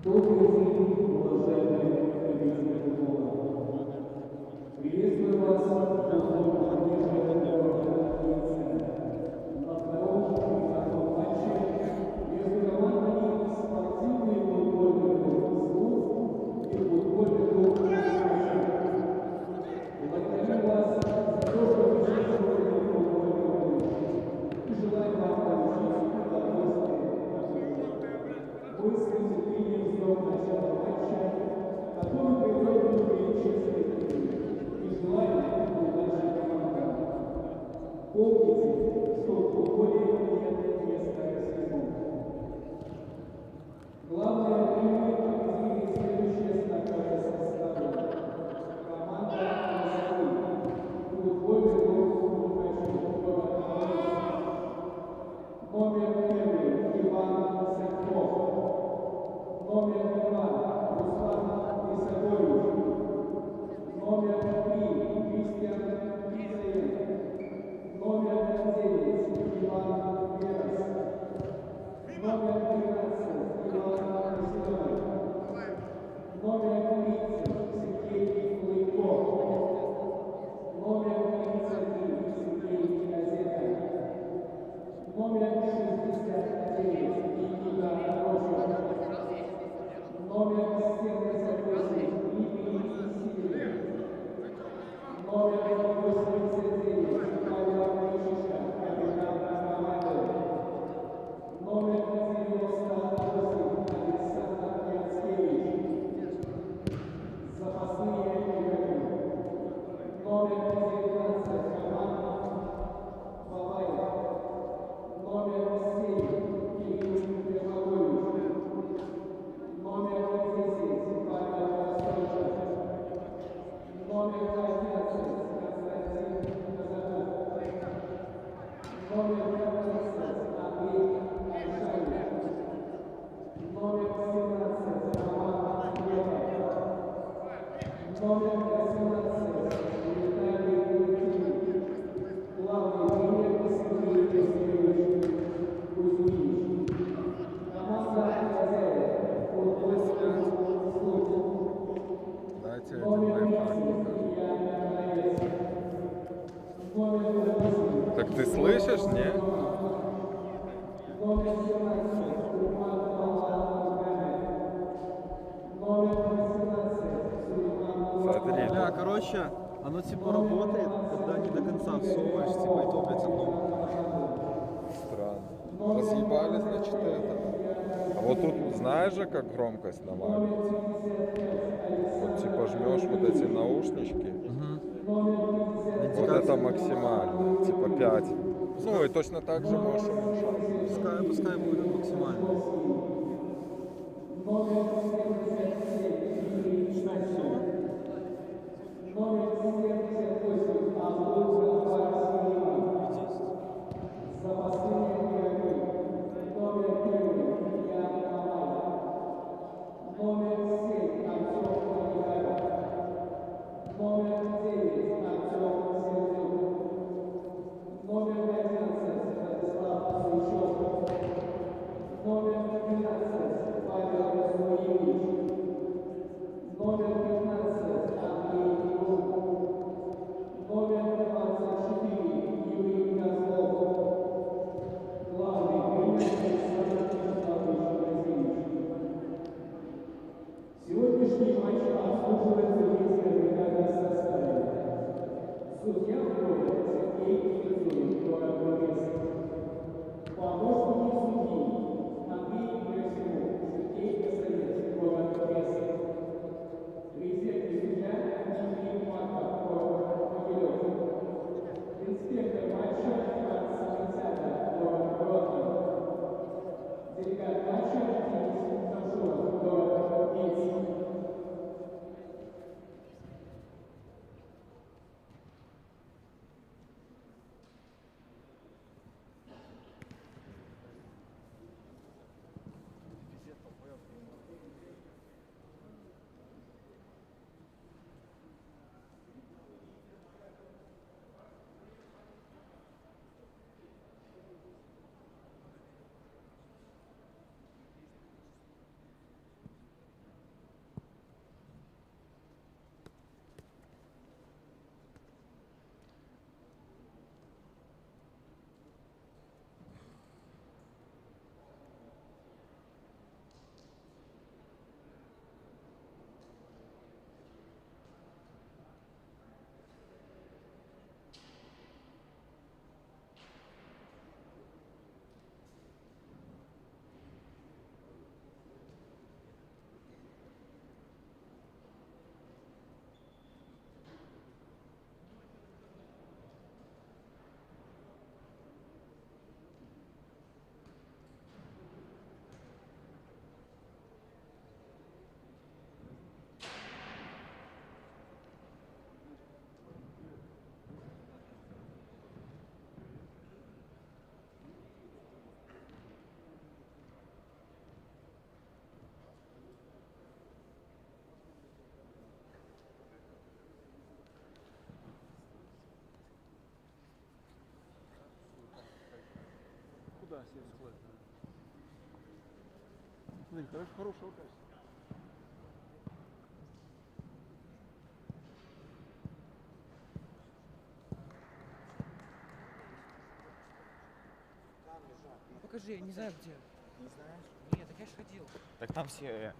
Добрый день, уважаемые любители футбола. Приветствую вас на футбольном манеже города Винницы. На втором финальном матче между командами спортивный футбольный клуб «Слуг» и футбольный клуб «Мишка». Благодарю вас за то, что пришли сегодня в футбольный клуб. И желаю вам получить удовольствие. Мы с нетерпением ждем начала матча, который пройдет внутри честной игры, и желаем удачи командам. Помните, что в футболе нет места всему. Главное время определили следующее стартовое составы. Команда Москвы. Футбольный клуб «Город Винница». Номер 1 Иван Сенков. Номер 2 Руслан Исакович. Номер 3 Кристиан Кицаев. Номер 9 Иван Верас. Номер 13 Иван Красилов. Номер 30 Сергей Лыков. Номер 33 Сергей Газета. Номер 69 Никита Рожев. Номер 78 Дмитрий Сидоров. Номер 89 Павел Мишка, капитан команды. Номер 98 Александр Яцкевич. Запасные игроки. Номер 19 Роман Бабаев. Номер 7 Кирилл Первогович. Номер 10 Павел Строчев. Номер 11 Константин Казаков. Номер 15 Андрей Айшаев. Номер 17 Роман Левов. Номер 18 Виталий Куликин. Главный тренер Сергей Васильевич Кузьмич. Команда хозяев футбольный клуб «Слуг». Дайте Номер один 10 Илья Николаевич. Номер 8. Так ты слышишь, не? Номер 17 Урман Балан. Номер 18 Сулейман Смотри. Бля, короче, оно типа работает, когда не до конца всовываешь, типа, и то, блядь, одно. Странно. Разъебали, значит, это. А вот тут знаешь же, как громкость наваливается? Вот типа жмешь вот эти наушнички. Вот это максимально. Типа 5. Ну и точно так же можешь уменьшать. Пускай будет максимально. Номер 77 Номер 78 Абдул Васильев. Запасные игроки. Номер 1 Ян Мамаев. Номер 7 Артем Михайлов. Номер 9 Артем Сердюк. Номер 11 Владислав Сучев. Номер 12 Павел Зуевич. Номер 15 Андрей Лук. Номер 24 Юрий Козлов. Главный тренер Александр Васильевич. Сегодняшний матч обслуживается в несколько составе. Судья в поле Сергей Кицаев, город Винница. Помощники судьи Андрей Герасимов, Сергей Косовец, город Винница. Резервный судья Дмитрий Марков, город Могилев. Инспектор матча Франц Санцята, город Гродно. Делегат матча Денис Ташуров, город Минск. Да, 70 лет. Смотри, хорошего качества. Покажи, я не знаю где. Не знаешь? Нет, так я ж ходил. Так там все...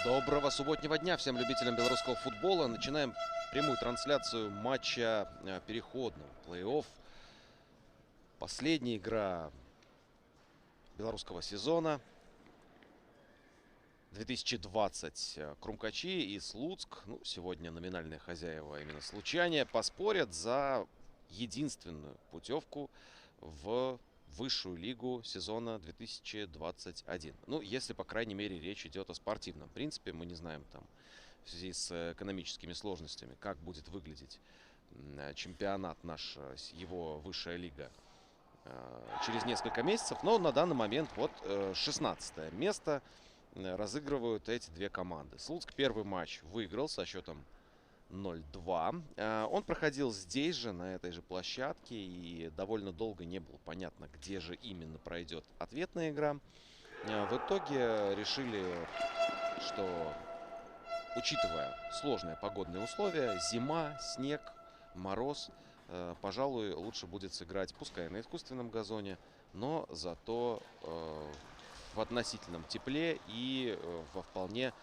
Доброго субботнего дня всем любителям белорусского футбола. Начинаем прямую трансляцию матча переходного плей-офф. Последняя игра белорусского сезона 2020. Крумкачи и Слуцк, ну, сегодня номинальные хозяева именно Случане, поспорят за единственную путевку в высшую лигу сезона 2021. Ну, если, по крайней мере, речь идет о спортивном принципе. Мы не знаем там в связи с экономическими сложностями, как будет выглядеть чемпионат наш, его высшая лига через несколько месяцев. Но на данный момент вот 16 место разыгрывают эти две команды. Слуцк первый матч выиграл со счетом 0-2. Он проходил здесь же, на этой же площадке, и довольно долго не было понятно, где же именно пройдет ответная игра. В итоге решили, что, учитывая сложные погодные условия, зима, снег, мороз, пожалуй, лучше будет сыграть, пускай на искусственном газоне, но зато в относительном тепле и во вполне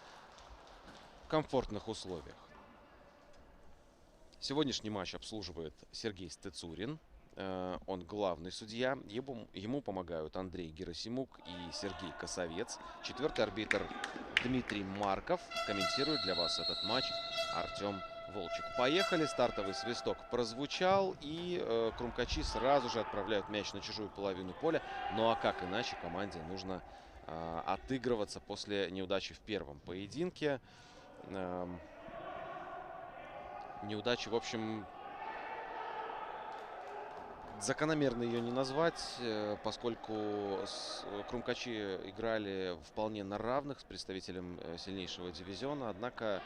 комфортных условиях. Сегодняшний матч обслуживает Сергей Стецурин. Он главный судья. Ему помогают Андрей Герасимук и Сергей Косовец. Четвертый арбитр Дмитрий Марков. Комментирует для вас этот матч Артем Волчек. Поехали. Стартовый свисток прозвучал. И Крумкачи сразу же отправляют мяч на чужую половину поля. Ну а как иначе команде нужно отыгрываться после неудачи в первом поединке. Неудачи, в общем, закономерно ее не назвать, поскольку Крумкачи играли вполне на равных с представителем сильнейшего дивизиона. Однако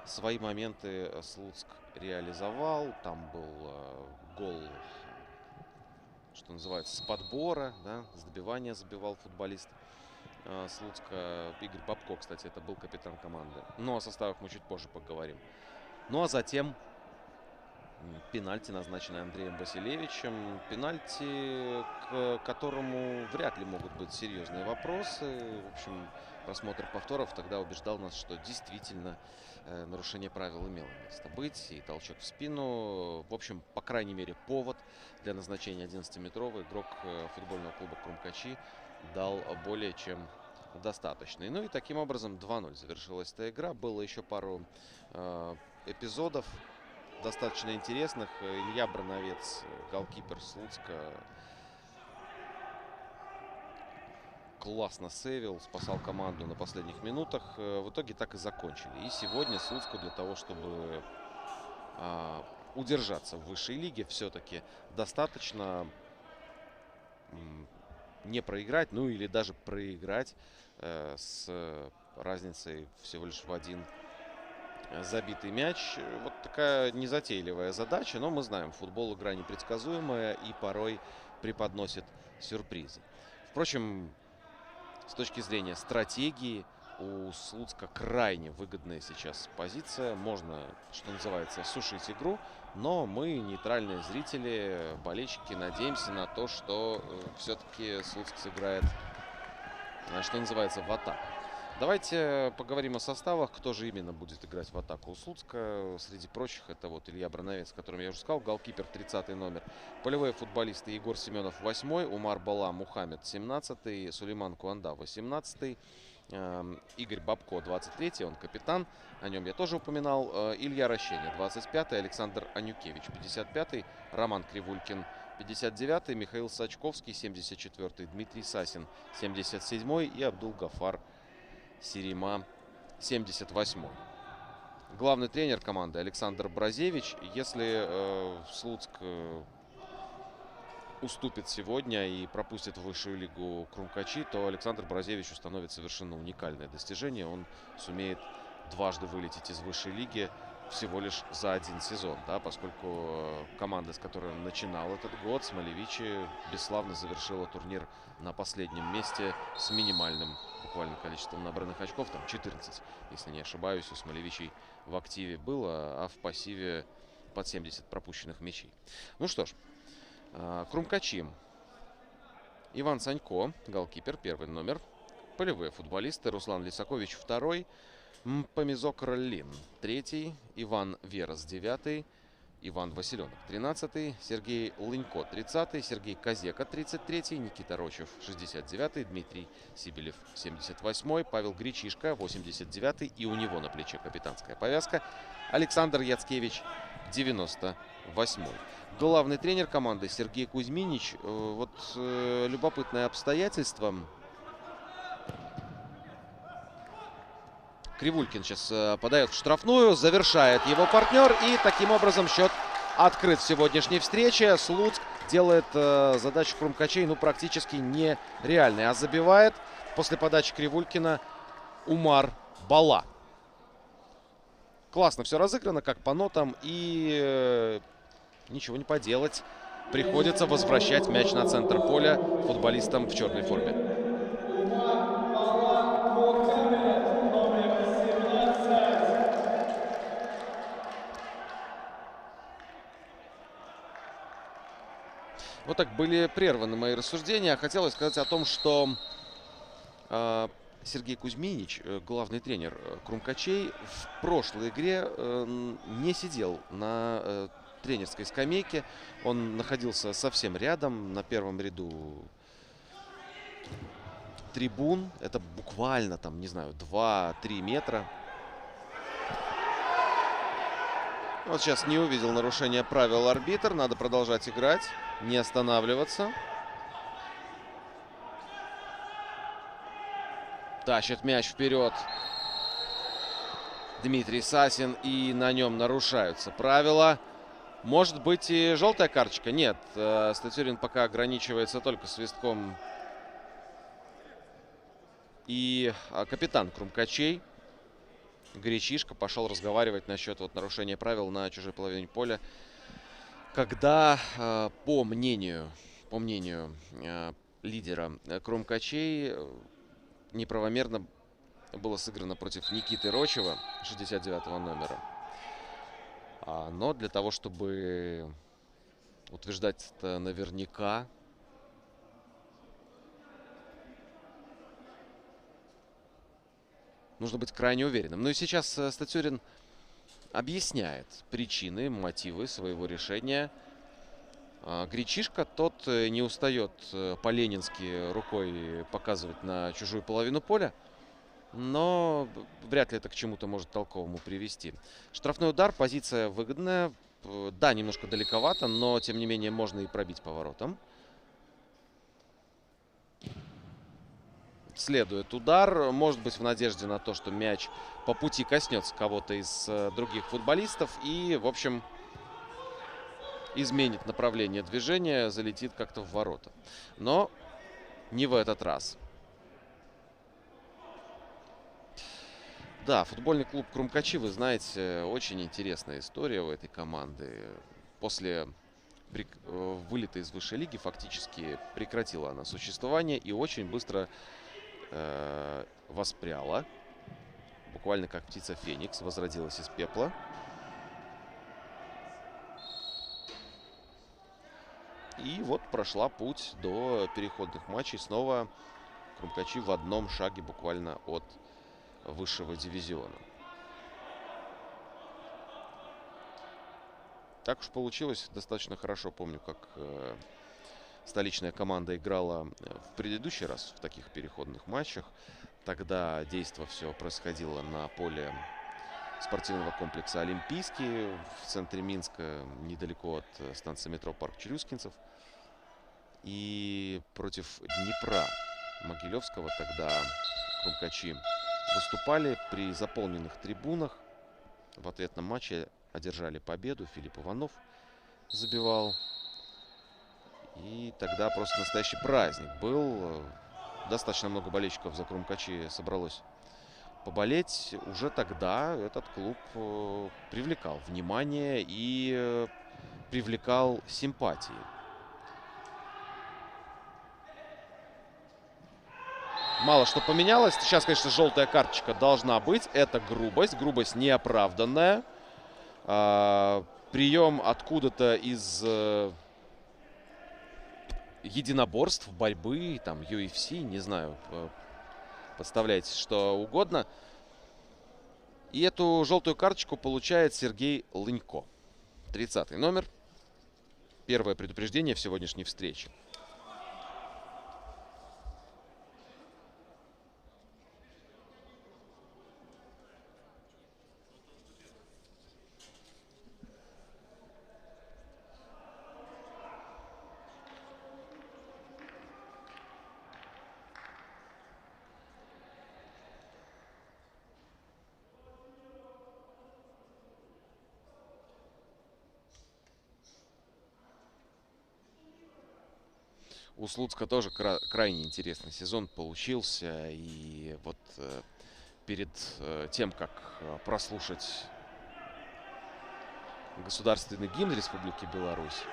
свои моменты Слуцк реализовал. Там был гол, что называется, с подбора, да, с добивания забивал футболист Слуцка. Игорь Бабко, кстати, это был капитан команды. Но о составах мы чуть позже поговорим. Ну а затем пенальти, назначенный Андреем Василевичем. Пенальти, к которому вряд ли могут быть серьезные вопросы. В общем, просмотр повторов тогда убеждал нас, что действительно нарушение правил имело место быть. И толчок в спину. В общем, по крайней мере, повод для назначения 11-метрового игрок футбольного клуба Крумкачи дал более чем достаточный. Ну и таким образом 2-0 завершилась эта игра. Было еще пару эпизодов достаточно интересных. Илья Брановец, голкипер Слуцка, классно сейвил, спасал команду на последних минутах. В итоге так и закончили. И сегодня Слуцку для того, чтобы удержаться в высшей лиге, все-таки достаточно не проиграть, ну или даже проиграть с разницей всего лишь в один забитый мяч. Вот такая незатейливая задача, но мы знаем, футбол игра непредсказуемая и порой преподносит сюрпризы. Впрочем, с точки зрения стратегии у Слуцка крайне выгодная сейчас позиция. Можно, что называется, сушить игру, но мы, нейтральные зрители, болельщики, надеемся на то, что все-таки Слуцк сыграет, что называется, в атаку. Давайте поговорим о составах, кто же именно будет играть в атаку у Слуцка. Среди прочих это вот Илья Броновец, о котором я уже сказал, голкипер 30 номер. Полевые футболисты: Егор Семенов 8, Умар Бала Мухаммед 17, Сулейман Куанда 18, Игорь Бабко 23, он капитан, о нем я тоже упоминал. Илья Рощеня 25, Александр Анюкевич 55, Роман Кривулькин 59, Михаил Сачковский 74, Дмитрий Сасин 77 и Абдул-Гафар Сирима 78. Главный тренер команды Александр Бразевич. Если Слуцк уступит сегодня и пропустит в высшую лигу Крумкачи, то Александр Бразевич установит совершенно уникальное достижение. Он сумеет дважды вылететь из высшей лиги всего лишь за один сезон, да, поскольку команда, с которой он начинал этот год, Смолевичи, бесславно завершила турнир на последнем месте с минимальным буквально количеством набранных очков, там 14, если не ошибаюсь, у Смолевичей в активе было, а в пассиве под 70 пропущенных мячей. Ну что ж, Крумкачи. Иван Санько, голкипер, 1 номер. Полевые футболисты: Руслан Лисакович 2, Мпамизок Роллин 3, Иван Верас 9, Иван Василенок 13, Сергей Лынько 30, Сергей Козека 33, Никита Рочев 69, Дмитрий Сибелев 78, Павел Гречишка 89, и у него на плече капитанская повязка, Александр Яцкевич 98. Главный тренер команды Сергей Кузьминич. Вот любопытное обстоятельство. Кривулькин сейчас подает в штрафную, завершает его партнер, и таким образом счет открыт в сегодняшней встрече. Слуцк делает задачу Крумкачей, ну, практически нереальной, а забивает после подачи Кривулькина Умар Бала. Классно все разыграно, как по нотам, и ничего не поделать. Приходится возвращать мяч на центр поля футболистам в черной форме. Вот так были прерваны мои рассуждения. Хотелось сказать о том, что Сергей Кузьминич, главный тренер Крумкачей, в прошлой игре не сидел на тренерской скамейке. Он находился совсем рядом, на первом ряду трибун. Это буквально, там, не знаю, 2-3 метра. Вот сейчас не увидел нарушения правил арбитр. Надо продолжать играть, не останавливаться. Тащит мяч вперед Дмитрий Сасин, и на нем нарушаются правила. Может быть и желтая карточка? Нет, Статюрин пока ограничивается только свистком. И капитан Крумкачей Гречишка пошел разговаривать насчет вот нарушения правил на чужой половине поля, когда, по мнению лидера Крумкачей, неправомерно было сыграно против Никиты Рочева, 69 номера. Но для того, чтобы утверждать это наверняка, нужно быть крайне уверенным. Ну и сейчас Статюрин объясняет причины, мотивы своего решения. Гречишка, тот не устает по-ленински рукой показывать на чужую половину поля, но вряд ли это к чему-то может толковому привести. Штрафной удар, позиция выгодная. Да, немножко далековато, но тем не менее можно и пробить поворотом. Следует удар, может быть, в надежде на то, что мяч по пути коснется кого-то из других футболистов и, в общем, изменит направление движения, залетит как-то в ворота. Но не в этот раз. Да, футбольный клуб Крумкачи, вы знаете, очень интересная история у этой команды. После вылета из высшей лиги фактически прекратила она существование и очень быстро воспряла. Буквально как птица Феникс, возродилась из пепла. И вот прошла путь до переходных матчей. Снова Крумкачи в одном шаге буквально от высшего дивизиона. Так уж получилось, достаточно хорошо помню, как столичная команда играла в предыдущий раз в таких переходных матчах. Тогда действо все происходило на поле спортивного комплекса «Олимпийский» в центре Минска, недалеко от станции метро «Парк Челюскинцев». И против Днепра Могилевского тогда крумкачи выступали при заполненных трибунах. В ответном матче одержали победу. Филипп Иванов забивал. И тогда просто настоящий праздник был. Достаточно много болельщиков за крумкачи собралось поболеть. Уже тогда этот клуб привлекал внимание и привлекал симпатии. Мало что поменялось. Сейчас, конечно, желтая карточка должна быть. Это грубость. Грубость неоправданная. Прием откуда-то из единоборств, борьбы, там, UFC, не знаю. Подставляйте что угодно. И эту желтую карточку получает Сергей Лынько. 30-й номер. Первое предупреждение в сегодняшней встрече. У Слуцка тоже крайне интересный сезон получился. И вот перед тем, как прослушать государственный гимн Республики Беларусь,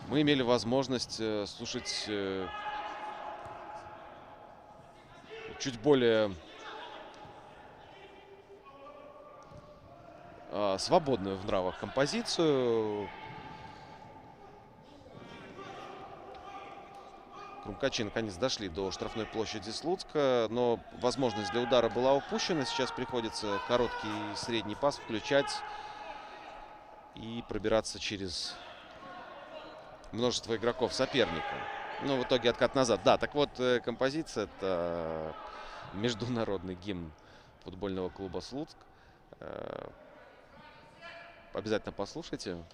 мы имели возможность слушать чуть более свободную в нравах композицию. Крумкачи наконец дошли до штрафной площади Слуцка, но возможность для удара была упущена. Сейчас приходится короткий и средний пас включать и пробираться через множество игроков соперника. Ну, в итоге откат назад. Да, так вот, композиция — это международный гимн футбольного клуба Слуцк. Обязательно послушайте.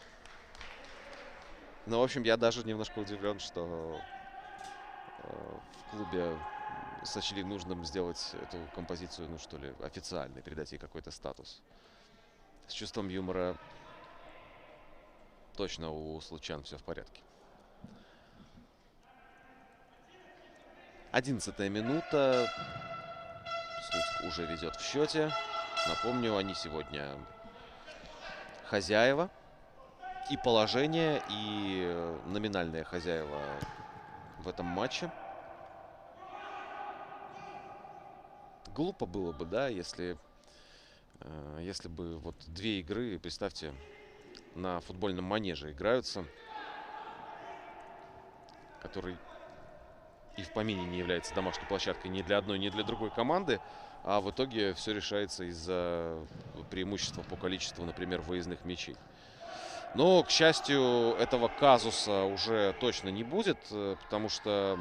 Но, в общем, я даже немножко удивлен, что в клубе сочли нужным сделать эту композицию, ну что ли, официальной, придать ей какой-то статус. С чувством юмора точно у случан все в порядке. 11-я минута. Слуцк уже ведет в счете. Напомню, они сегодня хозяева. И положение, и номинальные хозяева в этом матче. Глупо было бы, да, если бы вот две игры, представьте, на футбольном манеже играются, который и в помине не является домашней площадкой ни для одной, ни для другой команды, а в итоге все решается из-за преимущества по количеству, например, выездных мячей. Но, к счастью, этого казуса уже точно не будет, потому что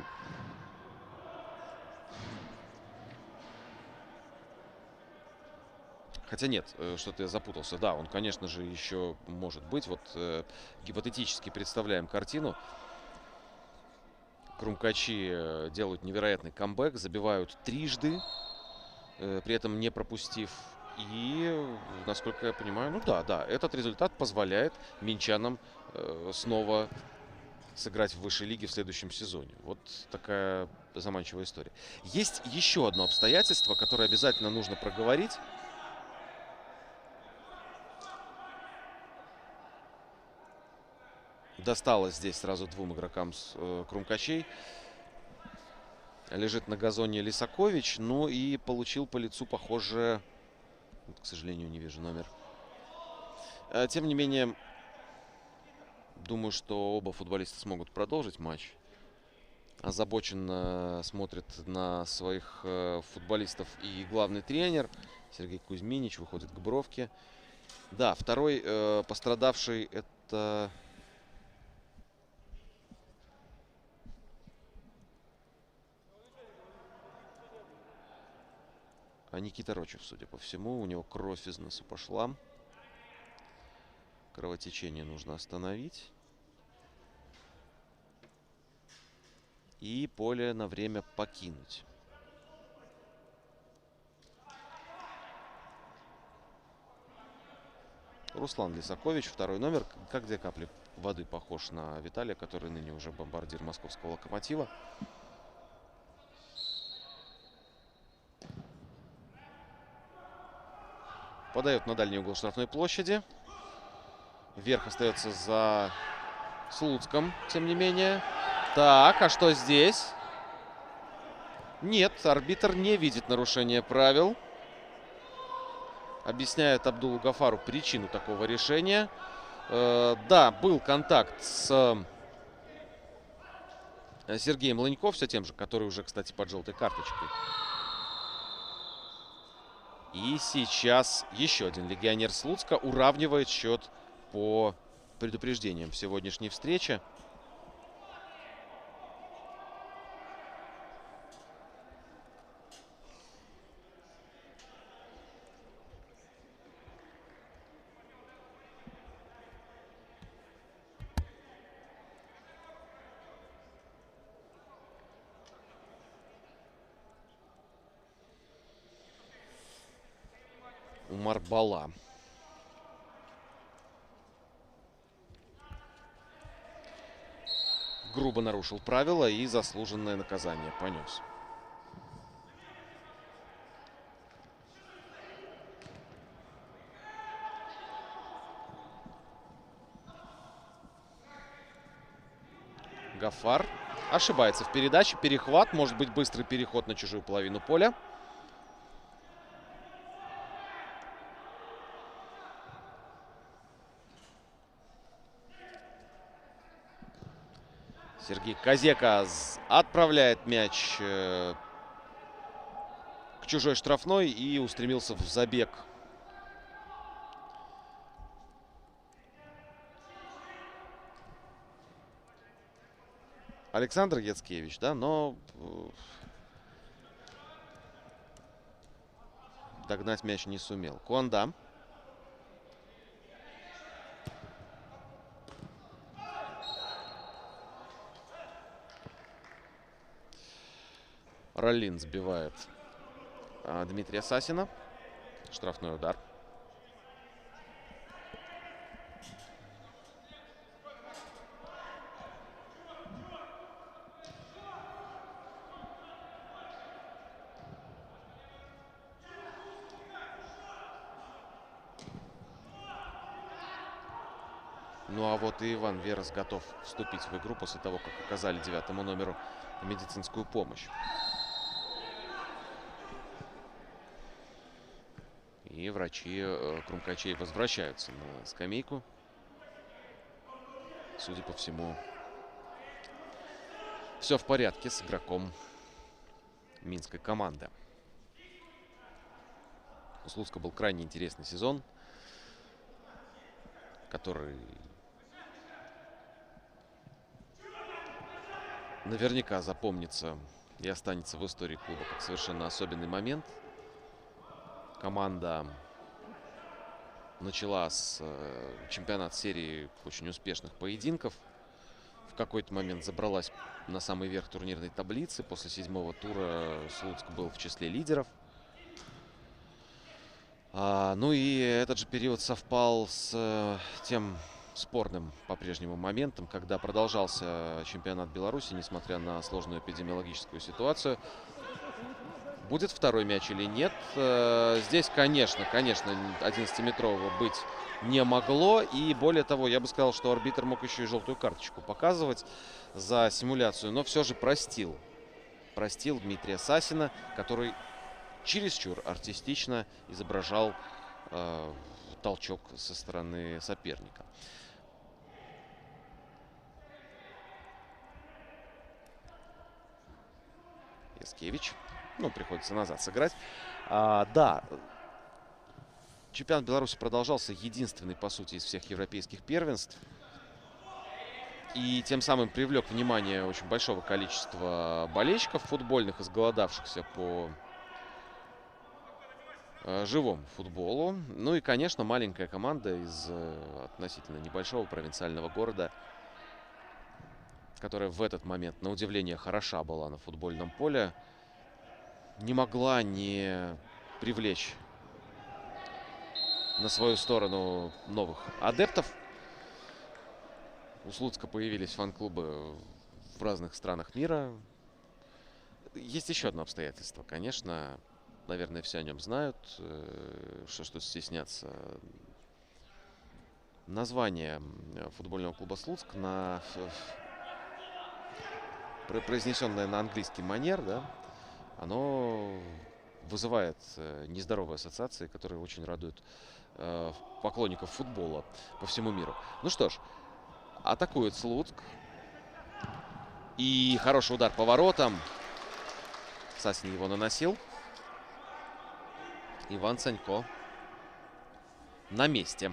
хотя нет, что-то я запутался. Да, он, конечно же, еще может быть. Вот гипотетически представляем картину. Крумкачи делают невероятный камбэк, забивают трижды, при этом не пропустив. И, насколько я понимаю, ну да, этот результат позволяет минчанам снова сыграть в высшей лиге в следующем сезоне. Вот такая заманчивая история. Есть еще одно обстоятельство, которое обязательно нужно проговорить. Досталось здесь сразу двум игрокам с крумкачей. Лежит на газоне Лисакович. Ну и получил по лицу, похоже... К сожалению, не вижу номер. Тем не менее, думаю, что оба футболиста смогут продолжить матч. озабоченно смотрит на своих футболистов и главный тренер. Сергей Кузьминич выходит к бровке. Да, второй пострадавший это... Никита Рочев, судя по всему. У него кровь из носа пошла. Кровотечение нужно остановить. И поле на время покинуть. Руслан Лисакович, второй номер. Как две капли воды похож на Виталия, который ныне уже бомбардир московского «Локомотива». Подает на дальний угол штрафной площади. Верх остается за Слуцком, тем не менее. Так, а что здесь? Нет, арбитр не видит нарушения правил. Объясняет Абдулу Гафару причину такого решения. Да, был контакт с Сергеем Ланько, все тем же, который уже, кстати, под желтой карточкой. И сейчас еще один легионер Слуцка уравнивает счет по предупреждениям в сегодняшней встрече. Умар Бала. Грубо нарушил правила и заслуженное наказание понес. Гафар ошибается в передаче. Перехват. Может быть, быстрый переход на чужую половину поля. Сергей Козека отправляет мяч к чужой штрафной и устремился в забег. Александр Яцкевич, да, но догнать мяч не сумел. Куанда. Роллин сбивает Дмитрия Сасина. Штрафной удар. Ну а вот и Иван Верес готов вступить в игру после того, как оказали 9-му номеру медицинскую помощь. И врачи Крумкачей возвращаются на скамейку. Судя по всему, все в порядке с игроком минской команды. У Слуцка был крайне интересный сезон, который наверняка запомнится и останется в истории клуба как совершенно особенный момент. Команда начала с чемпионат серии очень успешных поединков. В какой-то момент забралась на самый верх турнирной таблицы. После 7-го тура Слуцк был в числе лидеров. Ну и этот же период совпал с тем спорным по-прежнему моментом, когда продолжался чемпионат Беларуси, несмотря на сложную эпидемиологическую ситуацию. Будет второй мяч или нет? Здесь, конечно, 11-метрового быть не могло. И более того, я бы сказал, что арбитр мог еще и желтую карточку показывать за симуляцию, но все же простил. Простил Дмитрия Сасина, который чересчур артистично изображал толчок со стороны соперника. Яскевич. Ну, приходится назад сыграть. Да, чемпионат Беларуси продолжался, единственный, по сути, из всех европейских первенств. И тем самым привлек внимание очень большого количества болельщиков футбольных, изголодавшихся по живому футболу. Ну и, конечно, маленькая команда из относительно небольшого провинциального города, которая в этот момент, на удивление, хороша была на футбольном поле, не могла не привлечь на свою сторону новых адептов. У Слуцка появились фан-клубы в разных странах мира. Есть еще одно обстоятельство, конечно. Наверное, все о нем знают. Что ж тут стесняться. Название футбольного клуба Слуцк, произнесенное на английский манер, да, оно вызывает нездоровые ассоциации, которые очень радуют поклонников футбола по всему миру. Ну что ж, атакует Слуцк. И хороший удар по воротам. Сасин его наносил. Иван Санько на месте.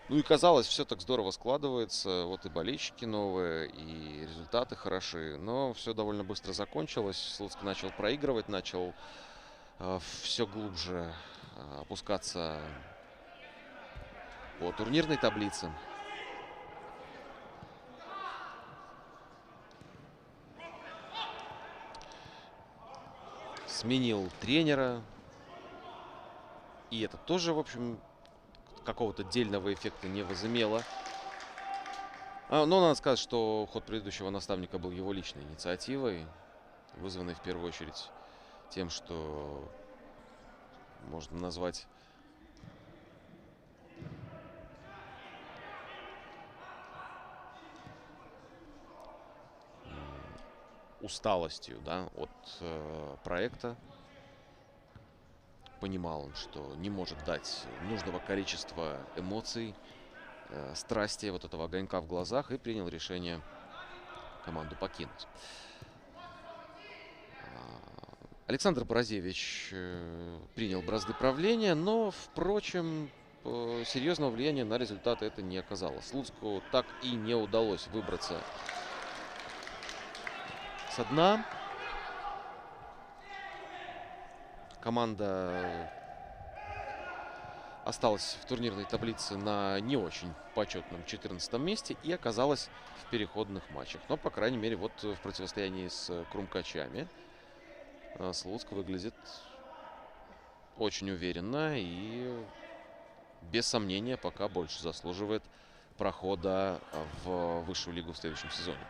Ну и казалось, все так здорово складывается. Вот и болельщики новые, и результаты хороши. Но все довольно быстро закончилось. Слуцк начал проигрывать, начал все глубже опускаться по турнирной таблице. Сменил тренера. И это тоже, в общем, какого-то дельного эффекта не возымело. Но надо сказать, что ход предыдущего наставника был его личной инициативой, вызванной в первую очередь тем, что можно назвать усталостью, да, от проекта. Понимал он, что не может дать нужного количества эмоций, страсти, вот этого огонька в глазах, и принял решение команду покинуть. Александр Борозевич принял бразды правления, но, впрочем, серьезного влияния на результаты это не оказало. Слуцку так и не удалось выбраться со дна. Команда осталась в турнирной таблице на не очень почетном 14-м месте и оказалась в переходных матчах. Но, по крайней мере, вот в противостоянии с Крумкачами Слуцк выглядит очень уверенно и, без сомнения, пока больше заслуживает прохода в высшую лигу в следующем сезоне.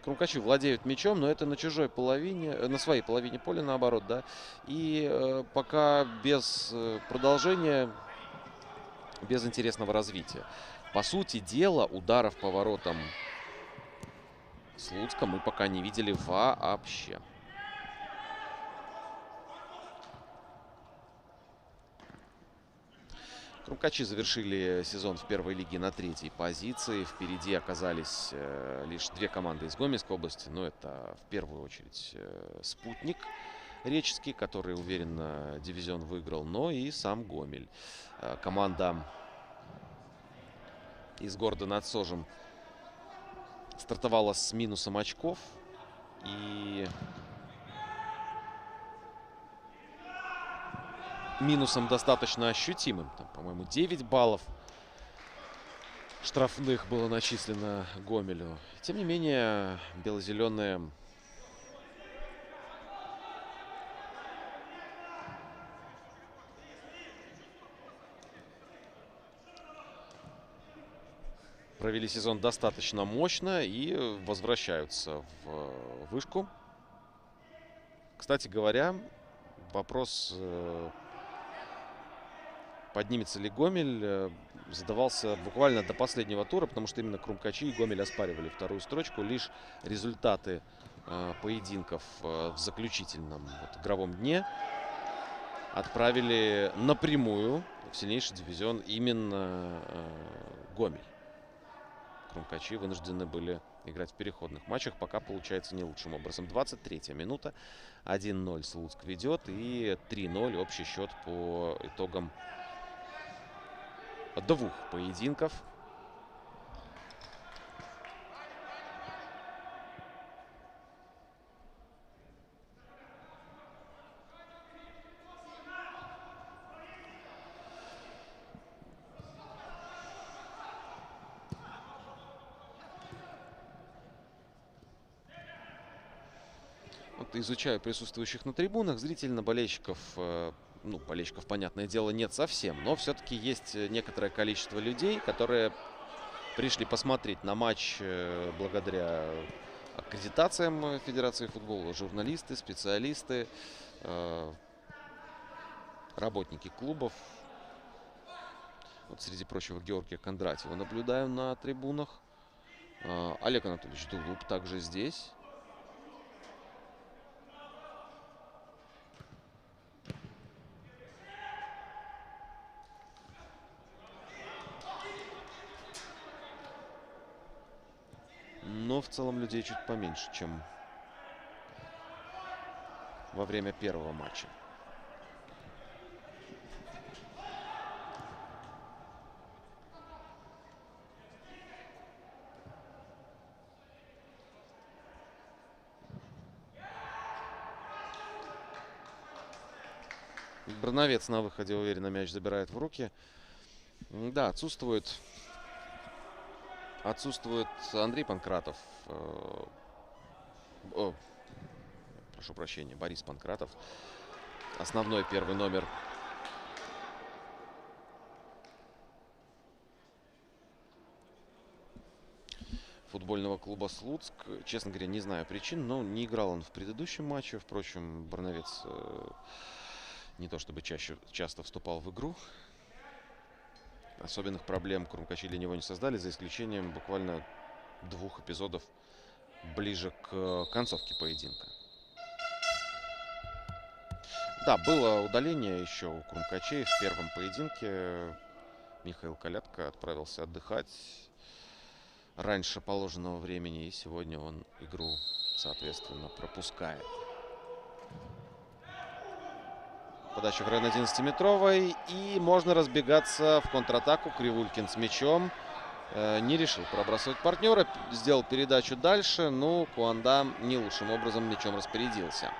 Крумкачи владеют мячом, но это на чужой половине, на своей половине поля, наоборот, да. И пока без продолжения, без интересного развития. По сути дела, ударов по воротам Слуцка мы пока не видели вообще. Крумкачи завершили сезон в первой лиге на 3-й позиции. Впереди оказались лишь две команды из Гомельской области. Но это в первую очередь «Спутник» реческий, который уверенно дивизион выиграл, но и сам Гомель. Команда из города над Сожем стартовала с минусом очков. И минусом достаточно ощутимым. Там, по-моему, 9 баллов штрафных было начислено Гомелю. Тем не менее, бело-зеленые провели сезон достаточно мощно и возвращаются в вышку. Кстати говоря, вопрос, поднимется ли Гомель, задавался буквально до последнего тура, потому что именно Крумкачи и Гомель оспаривали вторую строчку. Лишь результаты поединков в заключительном игровом дне отправили напрямую в сильнейший дивизион именно Гомель. Крумкачи вынуждены были играть в переходных матчах. Пока получается не лучшим образом. 23-я минута. 1-0 Слуцк ведет. И 3-0 общий счет по итогам двух поединков. Вот изучаю присутствующих на трибунах. Зрительно болельщиков, ну, болельщиков, понятное дело, нет совсем. Но все-таки есть некоторое количество людей, которые пришли посмотреть на матч благодаря аккредитациям Федерации футбола. Журналисты, специалисты, работники клубов. Вот среди прочего Георгия Кондратьева наблюдаю на трибунах. Олег Анатольевич Дулуб также здесь. Но в целом людей чуть поменьше, чем во время первого матча. Брановец на выходе уверенно мяч забирает в руки. Да, отсутствует Андрей Панкратов. Прошу прощения, Борис Панкратов. Основной первый номер футбольного клуба Слуцк. Честно говоря, не знаю причин, но не играл он в предыдущем матче. Впрочем, Брановец не то чтобы часто вступал в игру. Особенных проблем Крумкачи для него не создали, за исключением буквально двух эпизодов ближе к концовке поединка. Да, было удаление еще у Крумкачей в первом поединке. Михаил Колядко отправился отдыхать раньше положенного времени, и сегодня он игру, соответственно, пропускает. Подача в район 11-метровой. И можно разбегаться в контратаку. Кривулькин с мячом. Не решил пробрасывать партнера. Сделал передачу дальше. Но Куанда не лучшим образом мячом распорядился.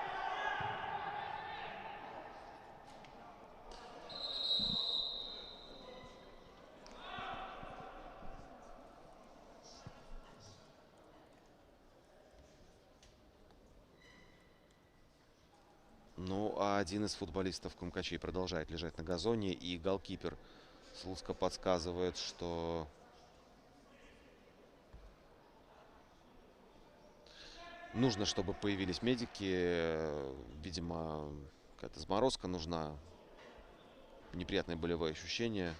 Ну, а один из футболистов Крумкачей продолжает лежать на газоне. И голкипер Слуцка подсказывает, что нужно, чтобы появились медики. Видимо, какая-то заморозка нужна. Неприятное болевое ощущение.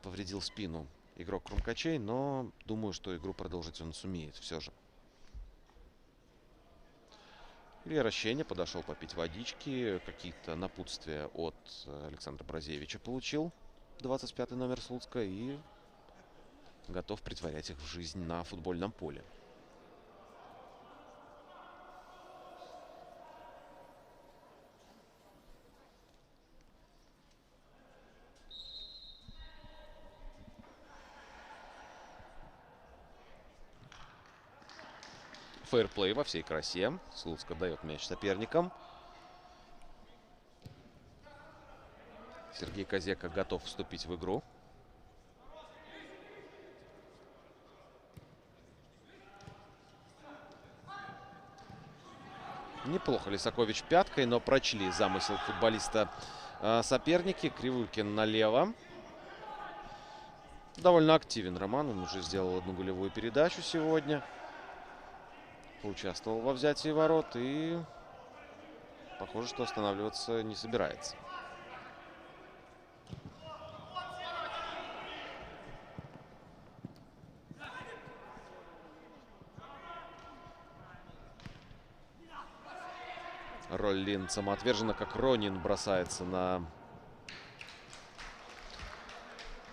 Повредил спину игрок Крумкачей. Но думаю, что игру продолжить он сумеет все же. Илья Рощеня подошел попить водички. Какие-то напутствия от Александра Бразевича получил. 25-й номер Слуцка. И готов притворять их в жизнь на футбольном поле. Фейрплей во всей красе. Слуцк отдает мяч соперникам. Сергей Козека готов вступить в игру. Неплохо Лисакович пяткой, но прочли замысел футболиста соперники. Кривулькин налево. Довольно активен Роман. Он уже сделал одну голевую передачу сегодня. Поучаствовал во взятии ворот и похоже, что останавливаться не собирается. Роллин самоотверженно, как Ронин, бросается на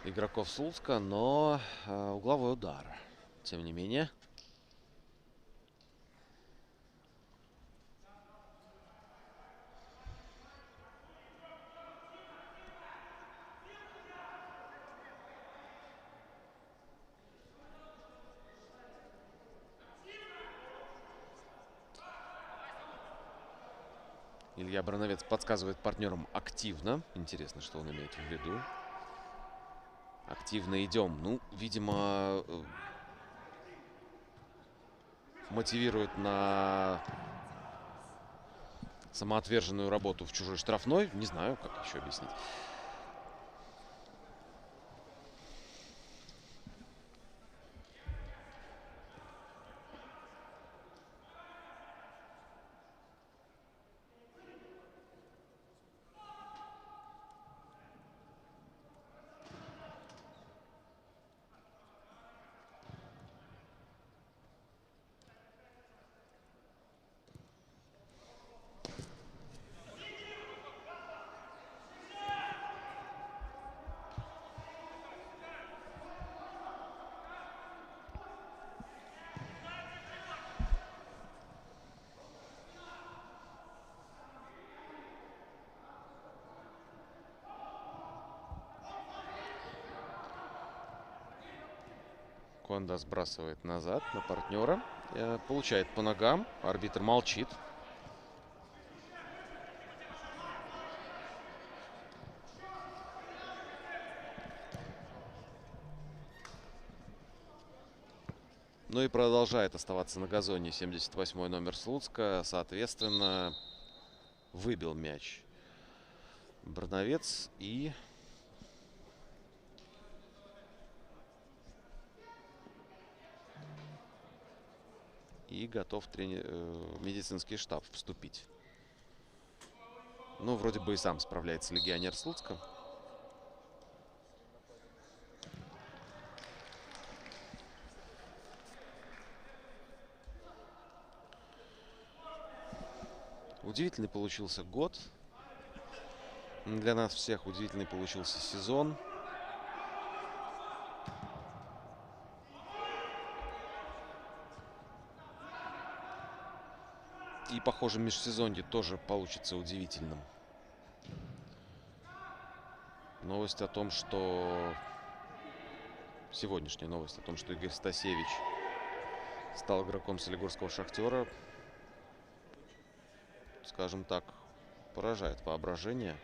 игроков Слуцка, но угловой удар. Тем не менее. Илья Брановец подсказывает партнерам активно. Интересно, что он имеет в виду. Активно идем. Ну, видимо, мотивирует на самоотверженную работу в чужой штрафной. Не знаю, как еще объяснить. Конда сбрасывает назад на партнера. Получает по ногам. Арбитр молчит. Ну и продолжает оставаться на газоне 78-й номер Слуцка. Соответственно, выбил мяч Брановец и... готов медицинский штаб вступить. Ну, вроде бы и сам справляется легионер Слуцка. Удивительный получился год. Для нас всех удивительный получился сезон. И, похоже, межсезонье тоже получится удивительным. Новость о том, что... Сегодняшняя новость о том, что Игорь Стасевич стал игроком Солигорского «Шахтера», скажем так, поражает воображение.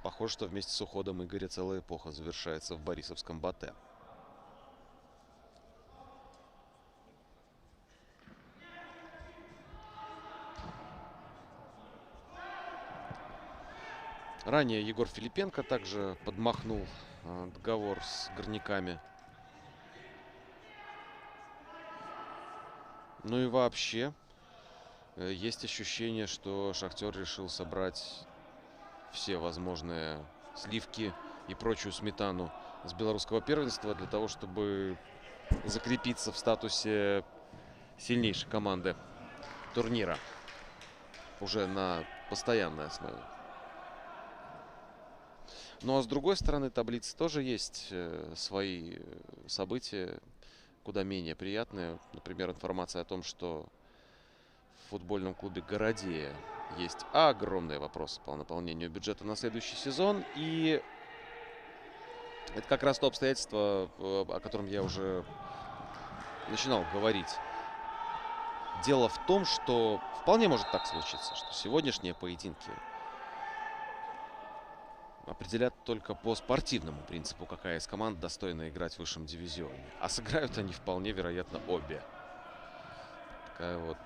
Похоже, что вместе с уходом Игоря целая эпоха завершается в борисовском «Батэ». Ранее Егор Филипенко также подмахнул договор с горняками. Ну и вообще, есть ощущение, что «Шахтер» решил собрать все возможные сливки и прочую сметану с белорусского первенства для того, чтобы закрепиться в статусе сильнейшей команды турнира уже на постоянной основе. Ну а с другой стороны таблицы тоже есть свои события, куда менее приятные. Например, информация о том, что в футбольном клубе «Городея» есть огромные вопросы по наполнению бюджета на следующий сезон. И это как раз то обстоятельство, о котором я уже начинал говорить. Дело в том, что вполне может так случиться, что сегодняшние поединки определят только по спортивному принципу, какая из команд достойна играть в высшем дивизионе. А сыграют они вполне вероятно обе.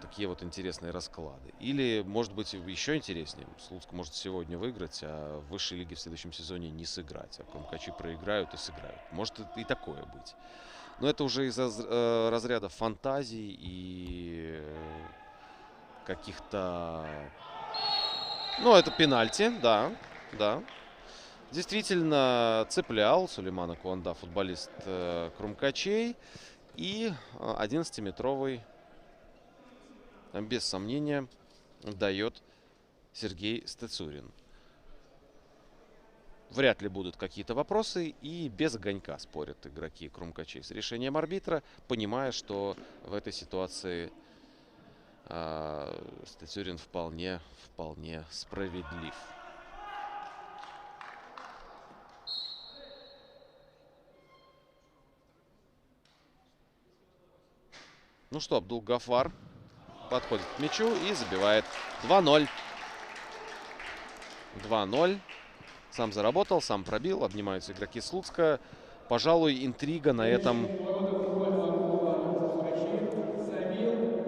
Такие вот интересные расклады. Или, может быть, еще интереснее. Слуцк может сегодня выиграть, а в высшей лиге в следующем сезоне не сыграть. А Крумкачи проиграют и сыграют. Может и такое быть. Но это уже из разряда фантазий и каких-то... Ну, это пенальти, да, да. Действительно цеплял Сулеймана Куанда футболист Крумкачей. И 11-метровый, без сомнения, дает Сергей Стецурин. Вряд ли будут какие-то вопросы, и без огонька спорят игроки Крумкачей с решением арбитра, понимая, что в этой ситуации Стецурин вполне справедлив. Ну что, Абдул-Гафар подходит к мячу и забивает. 2-0. 2-0. Сам заработал, сам пробил. Обнимаются игроки Слуцка. Пожалуй, интрига на этом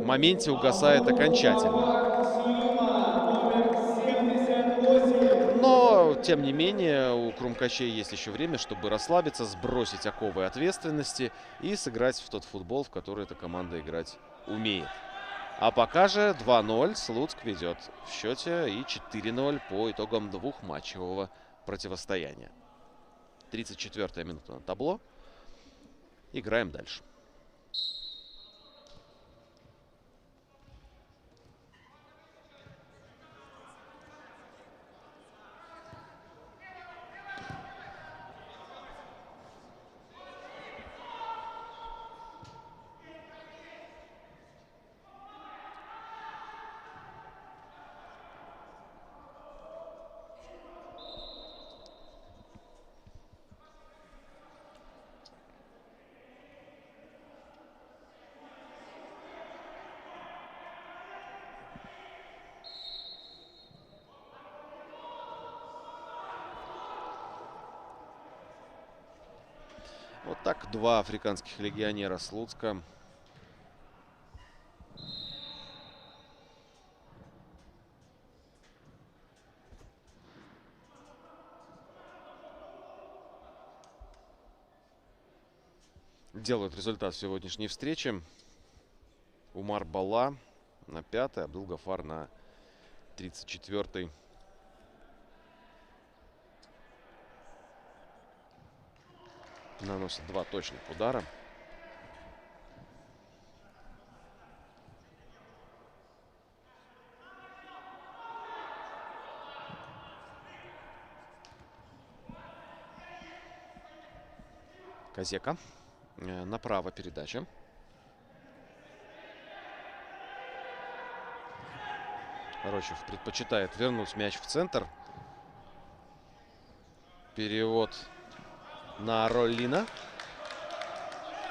моменте угасает окончательно. Но, тем не менее, у Крумкачей есть еще время, чтобы расслабиться, сбросить оковы ответственности и сыграть в тот футбол, в который эта команда играть умеет. А пока же 2-0 Слуцк ведет в счете и 4-0 по итогам двухматчевого противостояния. 34-я минута на табло. Играем дальше. Вот так два африканских легионера Слуцка делают результат сегодняшней встречи. Умар Балла на 5-й, Абдул-Гафар на 34-й. Наносит два точных удара. Казека. Направо передача. Рощев предпочитает вернуть мяч в центр. Перевод на Роллина.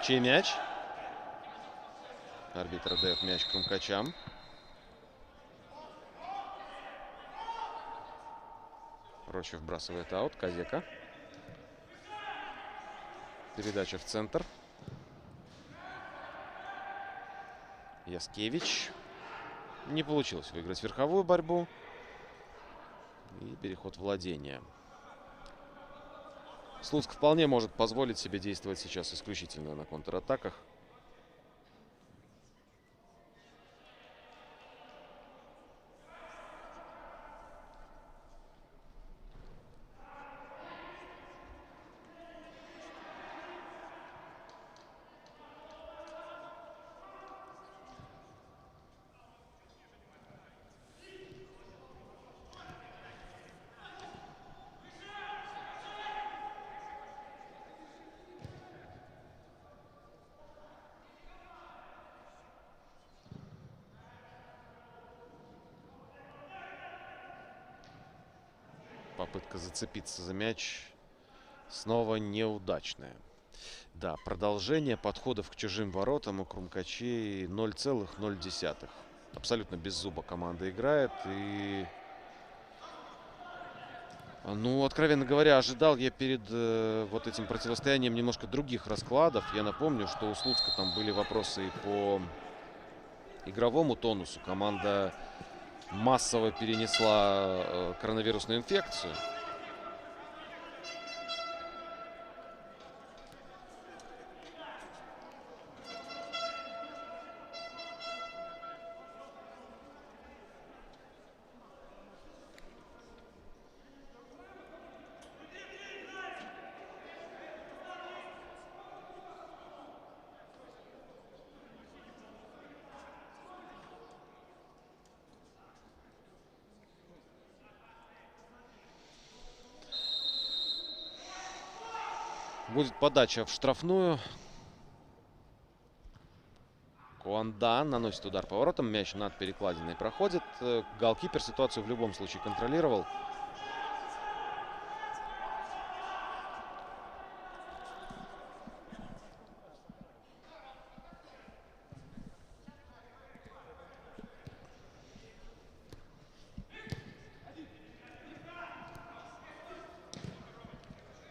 Чей мяч? Арбитр дает мяч Крумкачам. Рощев вбрасывает аут. Казека. Передача в центр. Яскевич. Не получилось выиграть верховую борьбу. И переход владения. Слуцк вполне может позволить себе действовать сейчас исключительно на контратаках. Попытка зацепиться за мяч снова неудачная. Да, продолжение подходов к чужим воротам у Крумкачей 0,0. Абсолютно без зуба команда играет. И Ну, откровенно говоря, ожидал я перед вот этим противостоянием немножко других раскладов. Я напомню, что у Слуцка там были вопросы и по игровому тонусу. Команда массово перенесла коронавирусную инфекцию. Будет подача в штрафную. Куанда наносит удар поворотом. Мяч над перекладиной проходит. Голкипер ситуацию в любом случае контролировал.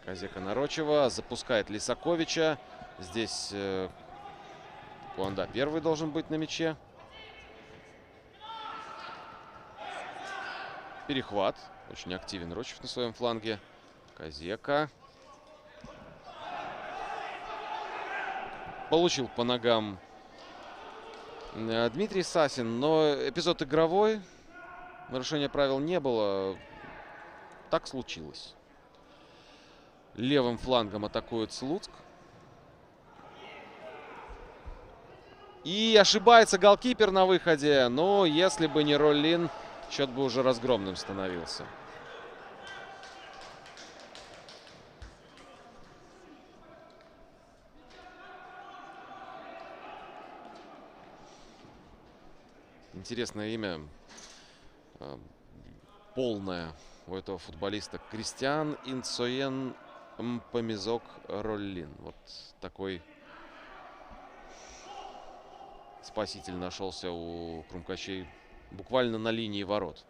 Казека Нарочева запускает Лисаковича. Здесь Куанда первый должен быть на мяче. Перехват. Очень активен Рочев на своем фланге. Казека. Получил по ногам Дмитрий Сасин. Но эпизод игровой. Нарушения правил не было. Так случилось. Левым флангом атакует Слуцк. И ошибается голкипер на выходе. Но если бы не Роллин, счет бы уже разгромным становился. Интересное имя. Полное у этого футболиста. Кристиан Инсоен Мпамизок Роллин. Вот такой спаситель нашелся у крумкачей буквально на линии ворот.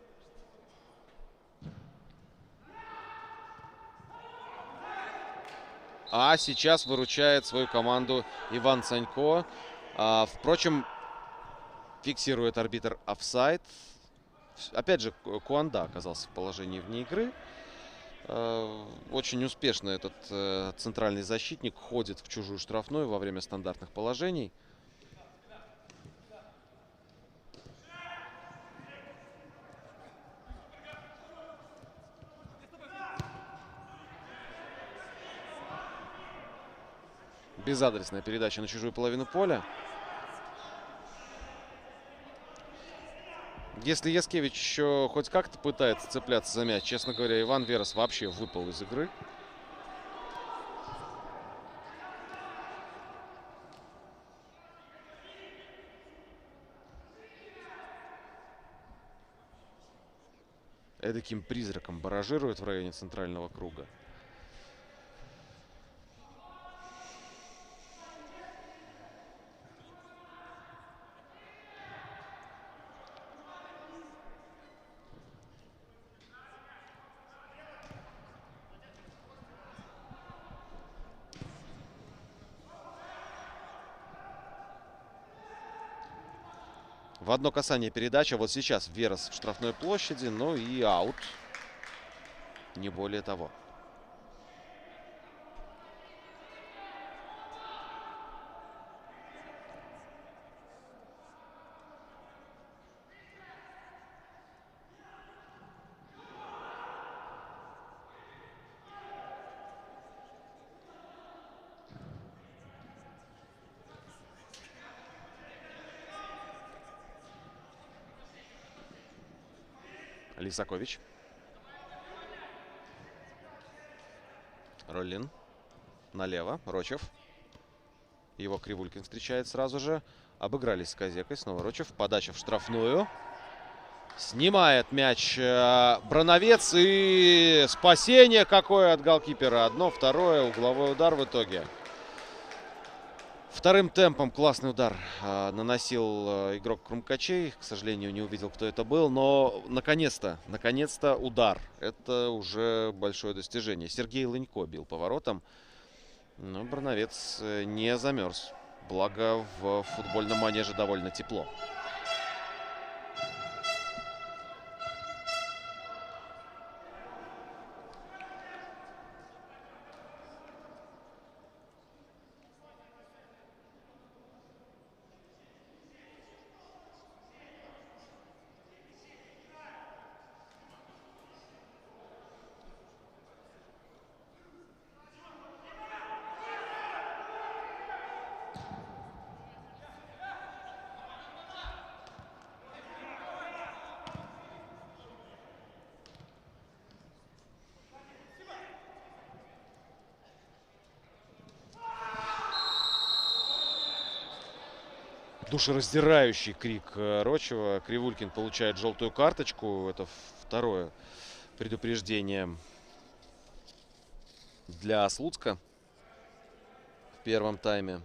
А сейчас выручает свою команду Иван Санько. Впрочем, фиксирует арбитр офсайд. Опять же, Куанда оказался в положении вне игры. Очень успешно этот центральный защитник ходит в чужую штрафную во время стандартных положений. Безадресная передача на чужую половину поля. Если Яскевич еще хоть как-то пытается цепляться за мяч, честно говоря, Иван Верес вообще выпал из игры. Эдаким призраком баражирует в районе центрального круга. В одно касание передача. Вот сейчас Верес в штрафной площади. Ну и аут. Не более того. Лисакович. Роллин. Налево. Рочев. Его Кривулькин встречает сразу же. Обыгрались с Казекой. Снова Рочев. Подача в штрафную. Снимает мяч Брановец. И спасение какое от голкипера. Одно, второе. Угловой удар в итоге. Вторым темпом классный удар наносил игрок Крумкачей. К сожалению, не увидел, кто это был. Но наконец-то удар. Это уже большое достижение. Сергей Лынько бил поворотом. Но Барановец не замерз. Благо в футбольном манеже довольно тепло. Душераздирающий крик Рочева. Кривулькин получает желтую карточку. Это второе предупреждение для Слуцка в первом тайме.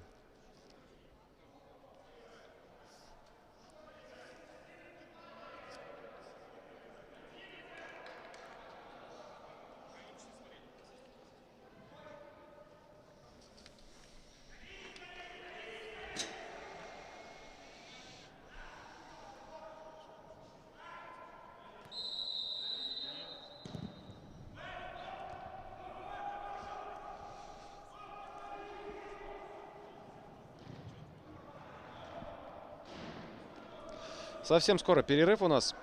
Совсем скоро перерыв у нас.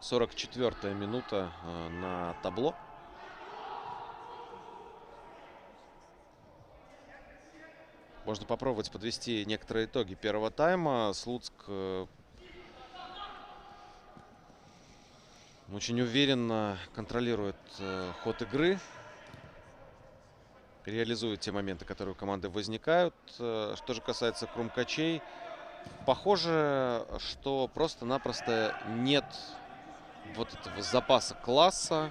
44-я минута на табло. Можно попробовать подвести некоторые итоги первого тайма. Слуцк очень уверенно контролирует ход игры. Реализует те моменты, которые у команды возникают. Что же касается Крумкачей, похоже, что просто-напросто нет вот этого запаса класса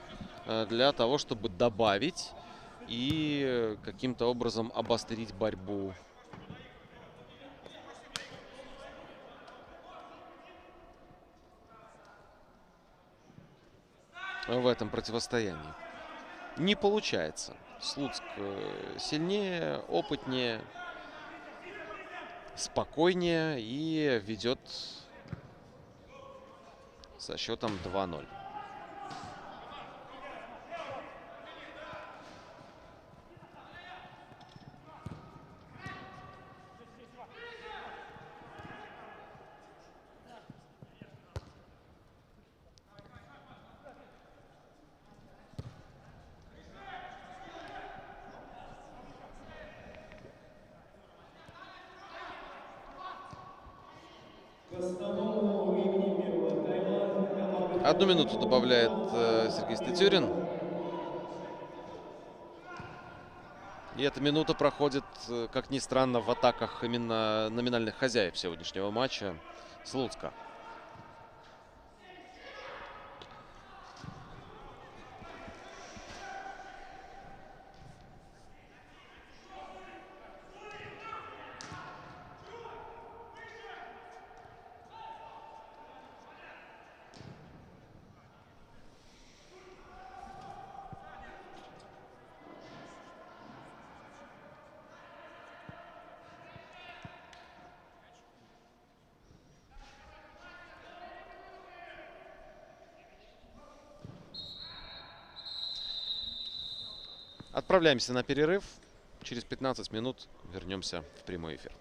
для того, чтобы добавить и каким-то образом обострить борьбу. В этом противостоянии. Не получается. Слуцк сильнее, опытнее, спокойнее и ведет со счетом 2-0. Одну минуту добавляет Сергей Статюрин. И эта минута проходит, как ни странно, в атаках именно номинальных хозяев сегодняшнего матча Слуцка. Отправляемся на перерыв. Через 15 минут вернемся в прямой эфир.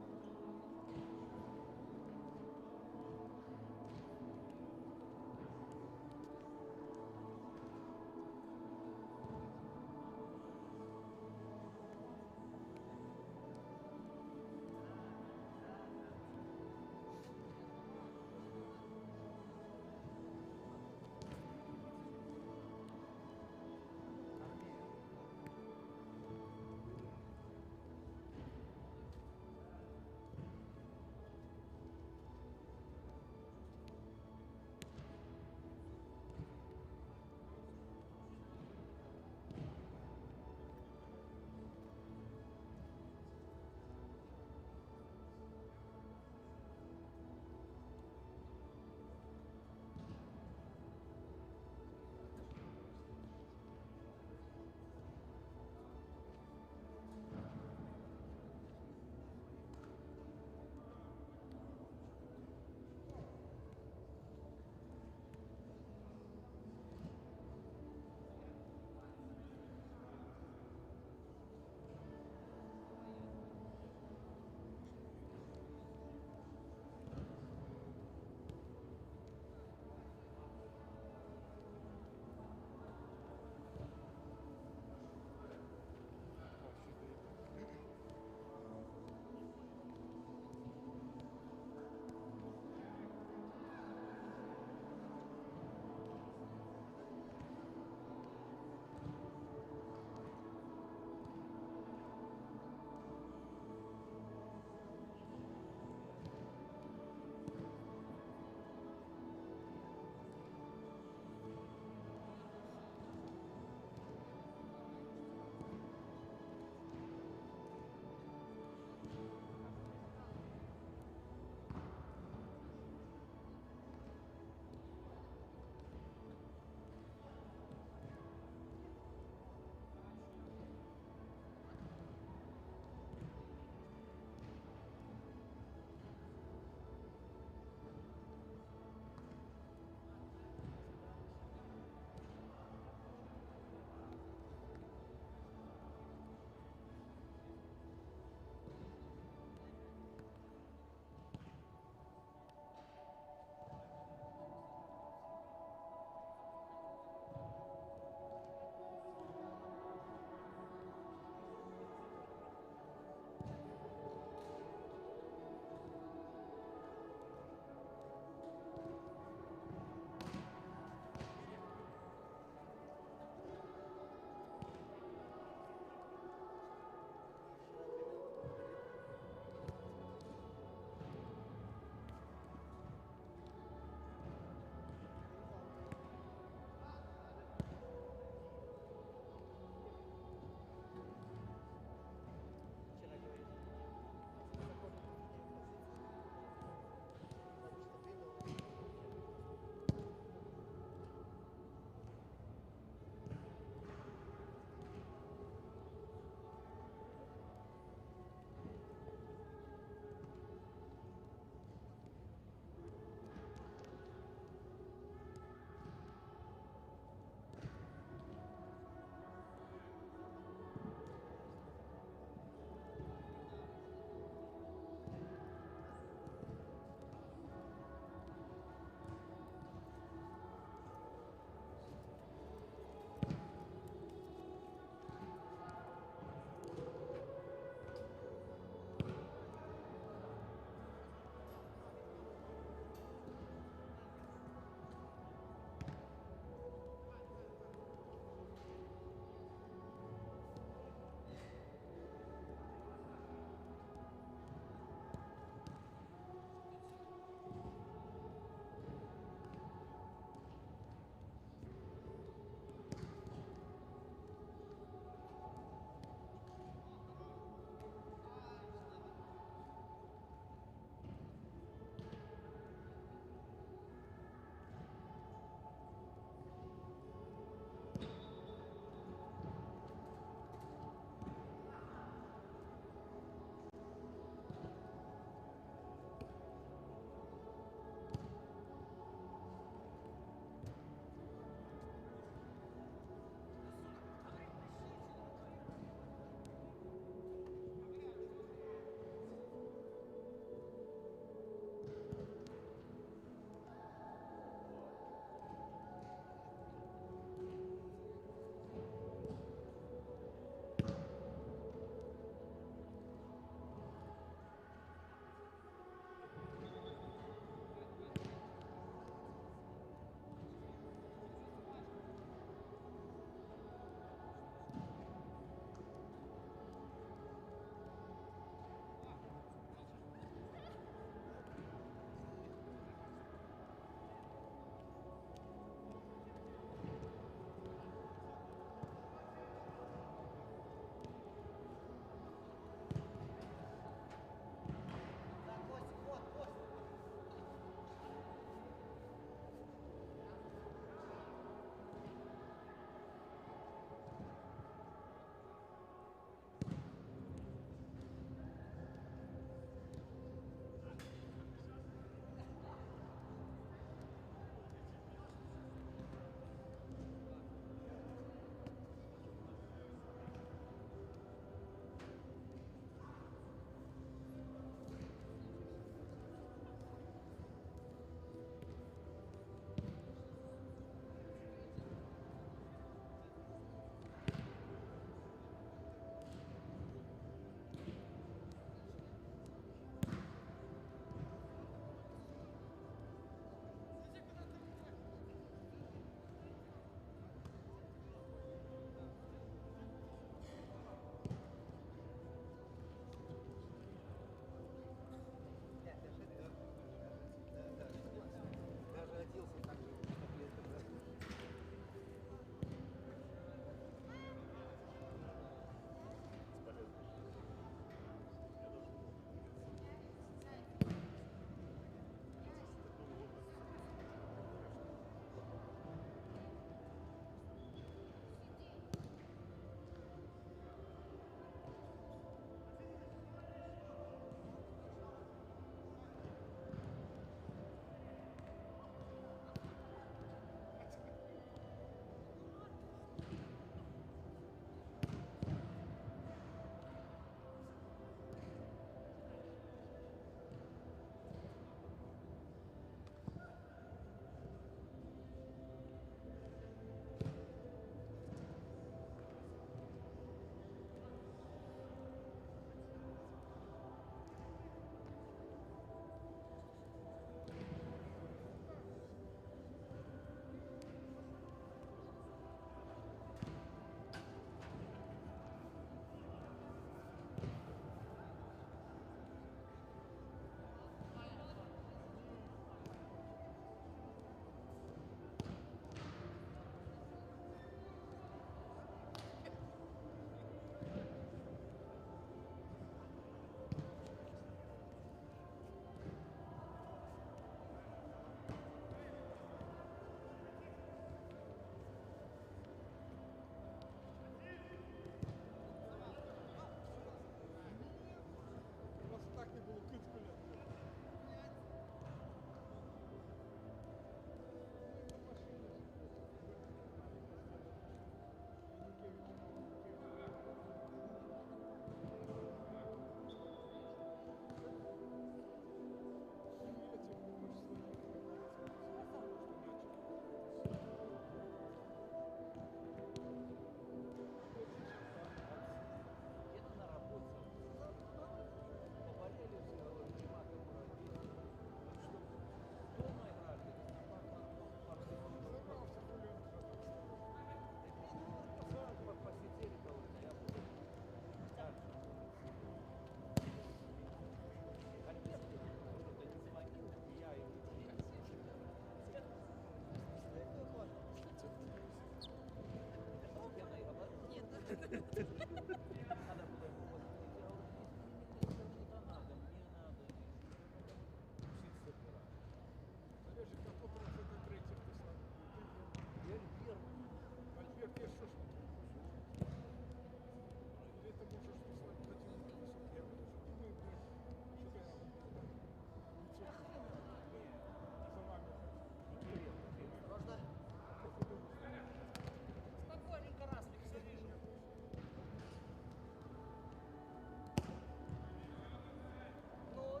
Ну,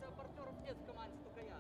це партнеров нет в команде, только я.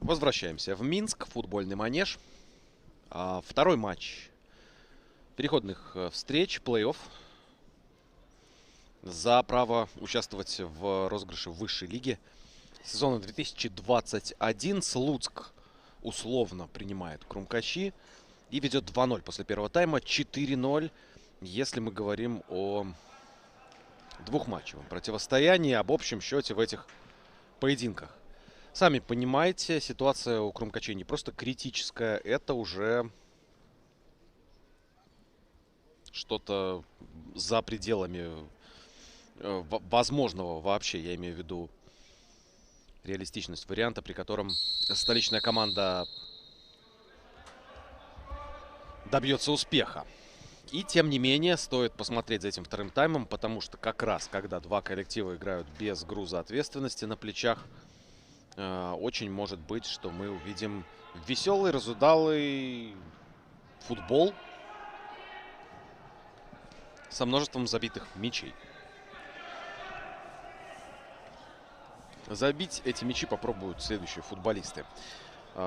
Возвращаемся в Минск, футбольный манеж. Второй матч переходных встреч, плей-офф за право участвовать в розыгрыше в высшей лиге сезона 2021. Слуцк условно принимает Крумкачи и ведет 2-0 после первого тайма, 4-0, если мы говорим о двухматчевом противостоянии, об общем счете в этих поединках. Сами понимаете, ситуация у Крумкачей не просто критическая, это уже что-то за пределами возможного вообще, я имею в виду реалистичность варианта, при котором столичная команда добьется успеха. И тем не менее стоит посмотреть за этим вторым таймом, потому что как раз когда два коллектива играют без груза ответственности на плечах, очень может быть, что мы увидим веселый, разудалый футбол со множеством забитых мячей. Забить эти мячи попробуют следующие футболисты.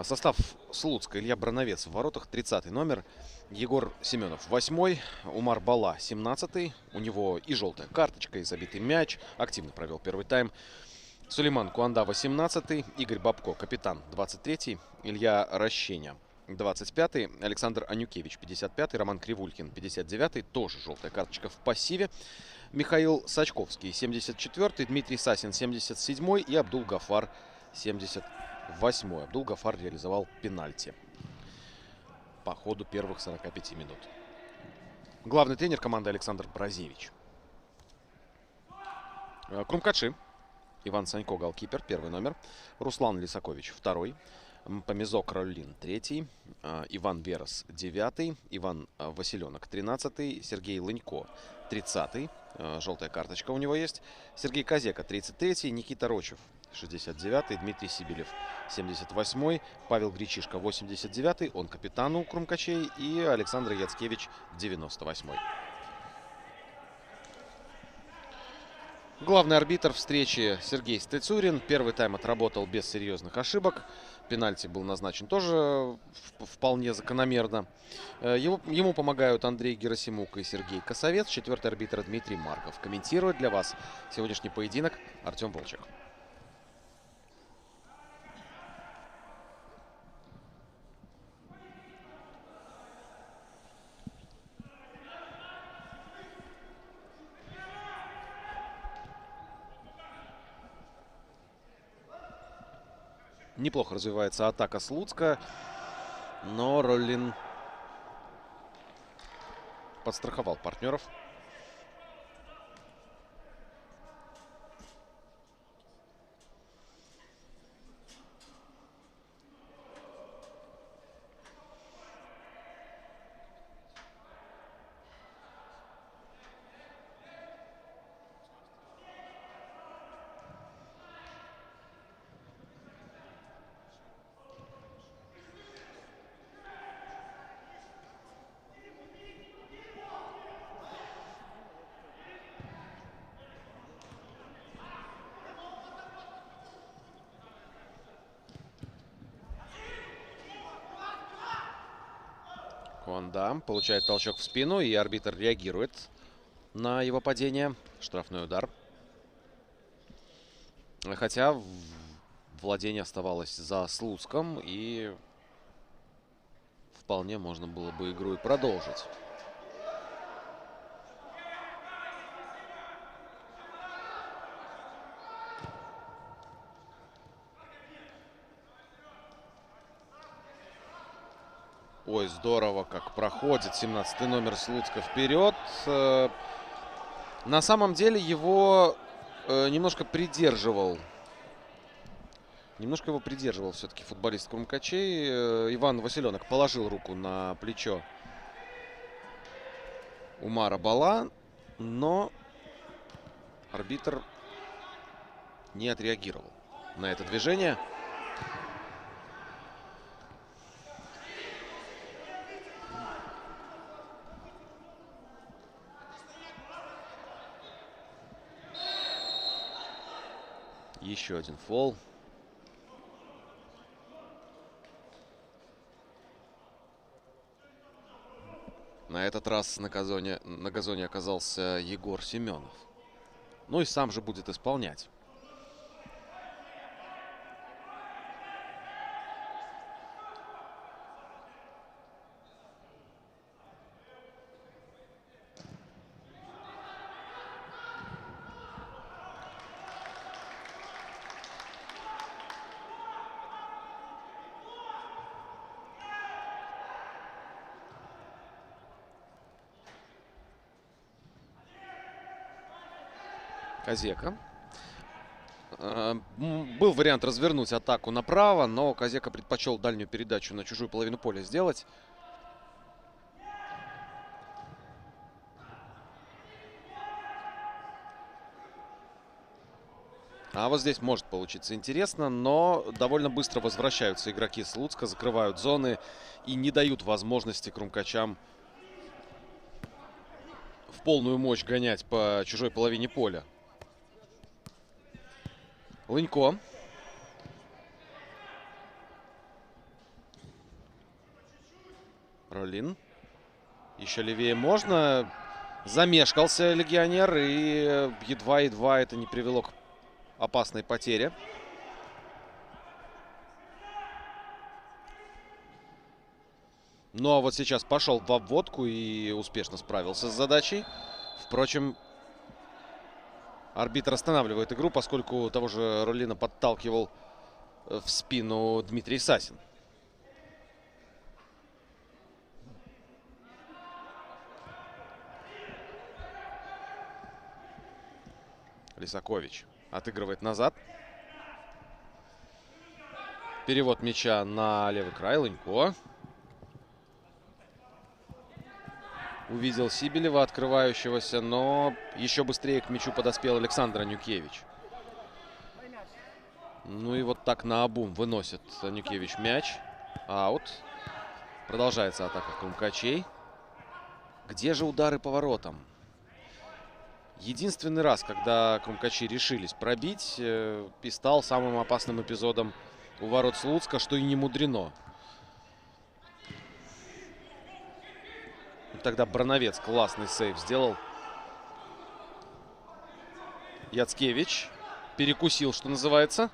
Состав Слуцка: Илья Брановец в воротах, 30-й номер. Егор Семенов, 8-й. Умар Бала, 17-й. У него и желтая карточка, и забитый мяч. Активно провел первый тайм. Сулейман Куанда, 18-й. Игорь Бабко, капитан, 23-й. Илья Рощеня, 25-й. Александр Анюкевич, 55-й. Роман Кривулькин, 59-й. Тоже желтая карточка в пассиве. Михаил Сачковский, 74-й. Дмитрий Сасин, 77-й. И Абдул Гафар, 78-й. Абдул Гафар реализовал пенальти по ходу первых 45 минут. Главный тренер команды Александр Бразевич. Крумкачи: Иван Санько, голкипер, 1-й номер. Руслан Лисакович, 2-й. Помизок Роллин, 3-й. Иван Верос, 9-й. Иван Василенок, 13-й. Сергей Лынько, 30-й. Желтая карточка у него есть. Сергей Козека, 33-й. Никита Рочев, 69-й. Дмитрий Сибелев, 78-й. Павел Гречишко, 89-й. Он капитан у Крумкачей. И Александр Яцкевич, 98-й. Главный арбитр встречи Сергей Стецюрин. Первый тайм отработал без серьезных ошибок. Пенальти был назначен тоже вполне закономерно. Ему помогают Андрей Герасимук и Сергей Косовец. 4-й арбитр Дмитрий Марков. Комментирует для вас сегодняшний поединок Артем Волчек. Неплохо развивается атака Слуцка, но Роллин подстраховал партнеров. Куанда получает толчок в спину, и арбитр реагирует на его падение. Штрафной удар. Хотя владение оставалось за Слуцком, и вполне можно было бы игру и продолжить. Ой, здорово, как проходит 17-й номер Слуцка вперед. На самом деле его немножко придерживал. Немножко его придерживал все-таки футболист Крумкачей. Иван Василенок положил руку на плечо Умара Бала, но арбитр не отреагировал на это движение. Еще один фол. На этот раз на газоне оказался Егор Семенов. Ну и сам же будет исполнять. Козека. Был вариант развернуть атаку направо, но Козека предпочел дальнюю передачу на чужую половину поля сделать. А вот здесь может получиться интересно, но довольно быстро возвращаются игроки Слуцка, закрывают зоны и не дают возможности крумкачам в полную мощь гонять по чужой половине поля. Лынько. Ролин. Еще левее можно. Замешкался легионер, и едва-едва это не привело к опасной потере. Ну а вот сейчас пошел в обводку и успешно справился с задачей. Впрочем, арбитр останавливает игру, поскольку того же Ролина подталкивал в спину Дмитрий Сасин. Лисакович отыгрывает назад. Перевод мяча на левый край. Лынько. Увидел Сибелева, открывающегося, но еще быстрее к мячу подоспел Александр Анюкевич. Ну и вот так наобум выносит Анюкевич мяч. Аут. Продолжается атака крумкачей. Где же удары по воротам? Единственный раз, когда крумкачи решились пробить, и стал самым опасным эпизодом у ворот Слуцка, что и не мудрено. Тогда Броновец классный сейв сделал. Яцкевич перекусил, что называется.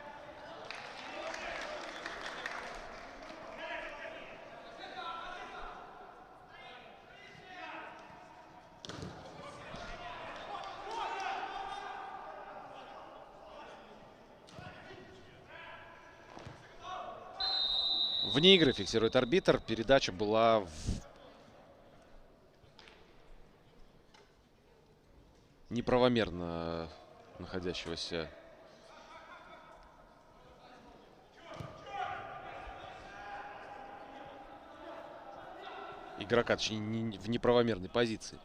Вне игры фиксирует арбитр. Передача была в неправомерно находящегося игрока, точнее, в неправомерной позиции.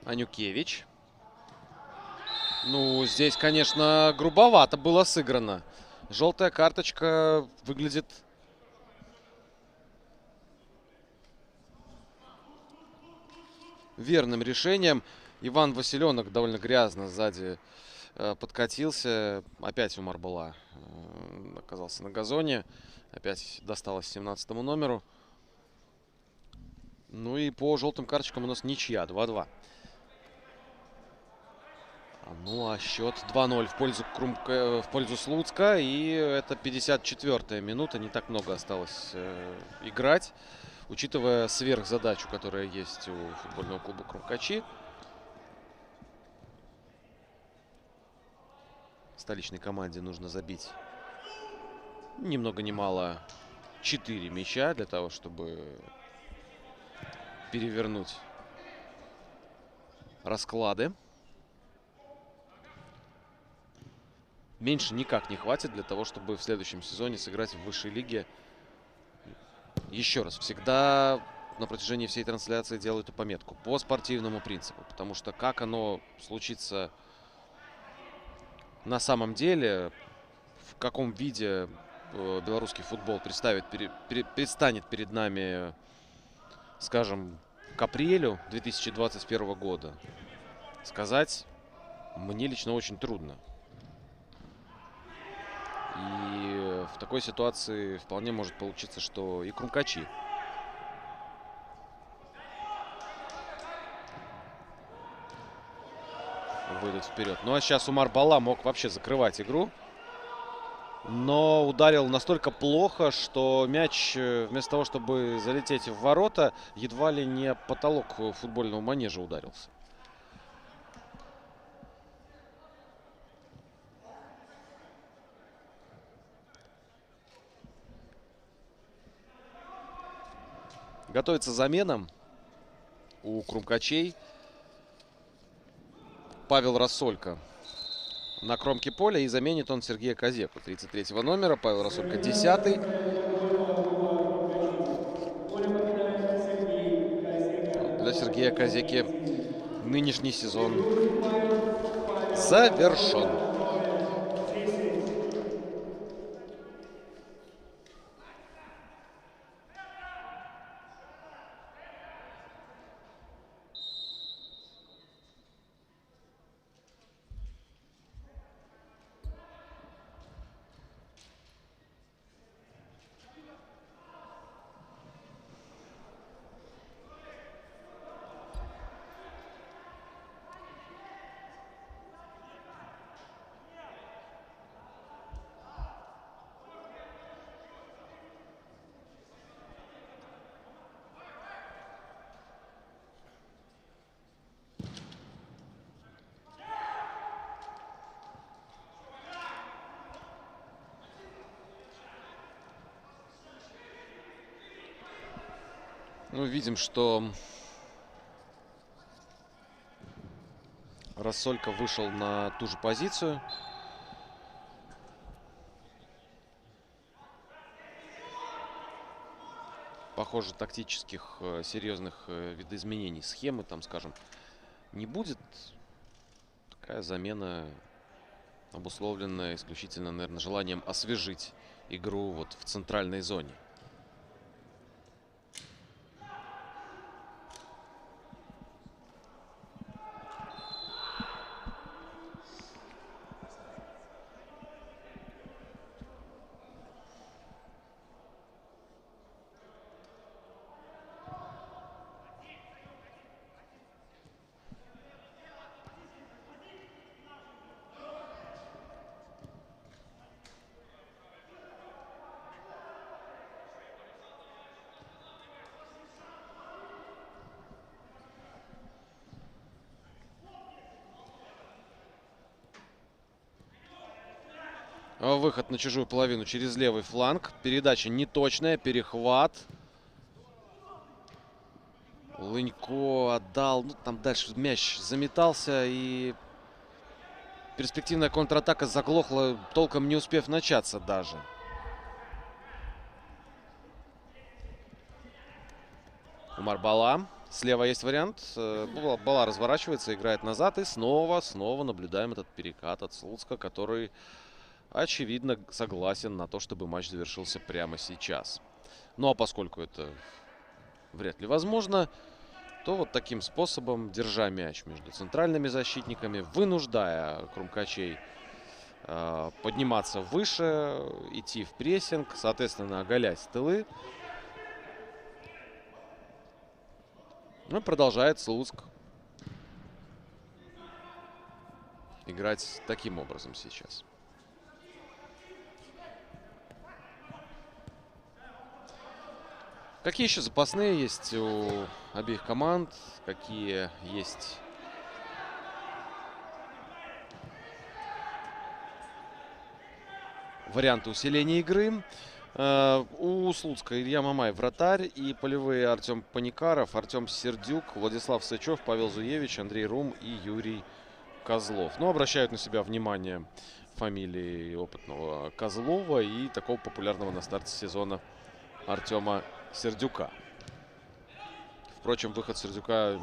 Анюкевич. Ну, здесь, конечно, грубовато было сыграно. Желтая карточка выглядит верным решением. Иван Василенок довольно грязно сзади подкатился. Опять у Марбала оказался на газоне. Опять досталось 17-му номеру. Ну и по желтым карточкам у нас ничья, 2-2. Ну а счет 2-0 в пользу Слуцка. И это 54-я минута. Не так много осталось играть. Учитывая сверхзадачу, которая есть у футбольного клуба Крумкачи. Столичной команде нужно забить ни много ни мало 4 мяча для того, чтобы перевернуть расклады. Меньше никак не хватит для того, чтобы в следующем сезоне сыграть в высшей лиге. Еще раз, всегда на протяжении всей трансляции делаю эту пометку по спортивному принципу. Потому что как оно случится на самом деле, в каком виде белорусский футбол предстанет перед нами, скажем, к апрелю 2021 года, сказать мне лично очень трудно. И в такой ситуации вполне может получиться, что и Крумкачи выйдут вперед. Ну а сейчас Умар Бала мог вообще закрывать игру. но ударил настолько плохо, что мяч, вместо того, чтобы залететь в ворота, едва ли не потолок футбольного манежа ударился. Готовится замена у Крумкачей. Павел Рассолько на кромке поля, и заменит он Сергея Козеку, 33-го номера. Павел Рассолько 10-й. Для Сергея Козеки нынешний сезон завершен. Ну, видим, что Рассолько вышел на ту же позицию. Похоже, тактических серьезных видоизменений схемы, там, скажем, не будет. Такая замена обусловлена исключительно, наверное, желанием освежить игру вот в центральной зоне. Выход на чужую половину через левый фланг. Передача неточная, перехват. Лынько отдал. Ну, там дальше мяч заметался, и перспективная контратака заглохла, толком не успев начаться даже. Умар Бала. Слева есть вариант. Бала разворачивается, играет назад. И снова наблюдаем этот перекат от Слуцка, который, очевидно, согласен на то, чтобы матч завершился прямо сейчас. Ну а поскольку это вряд ли возможно, то вот таким способом, держа мяч между центральными защитниками, вынуждая Крумкачей подниматься выше, идти в прессинг, соответственно, оголять тылы, ну, продолжает Слуцк играть таким образом сейчас. Какие еще запасные есть у обеих команд? Какие есть варианты усиления игры? У Слуцка Илья Мамай вратарь, и полевые Артем Паникаров, Артем Сердюк, Владислав Сычев, Павел Зуевич, Андрей Рум и Юрий Козлов. Но обращают на себя внимание фамилии опытного Козлова и такого популярного на старте сезона Артема Сердюка. Впрочем, выход Сердюка,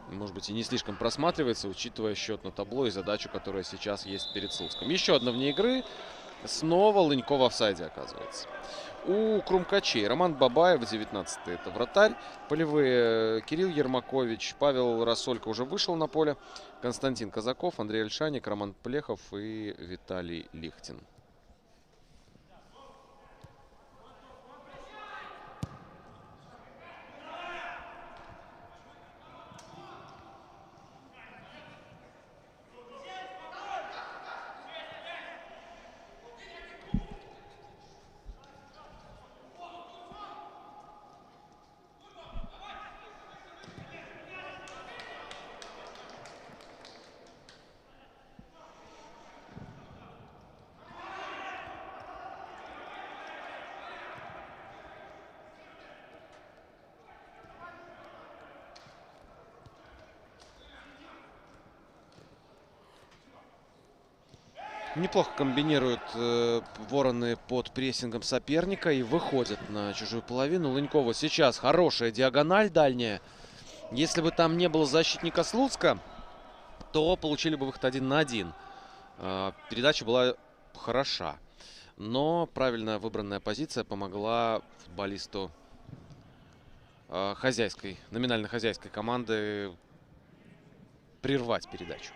может быть, и не слишком просматривается, учитывая счет на табло и задачу, которая сейчас есть перед Слуцком. Еще одна вне игры. Снова Лынько в офсайде оказывается. У Крумкачей Роман Бабаев, 19-й, это вратарь. Полевые Кирилл Ермакович, Павел Рассолько уже вышел на поле. Константин Казаков, Андрей Ольшаник, Роман Плехов и Виталий Лихтин. Неплохо комбинируют вороны под прессингом соперника и выходят на чужую половину. Лынько вот сейчас хорошая диагональ дальняя. Если бы там не было защитника Слуцка, то получили бы выход 1 на 1. Передача была хороша. Но правильно выбранная позиция помогла футболисту номинально хозяйской команды прервать передачу.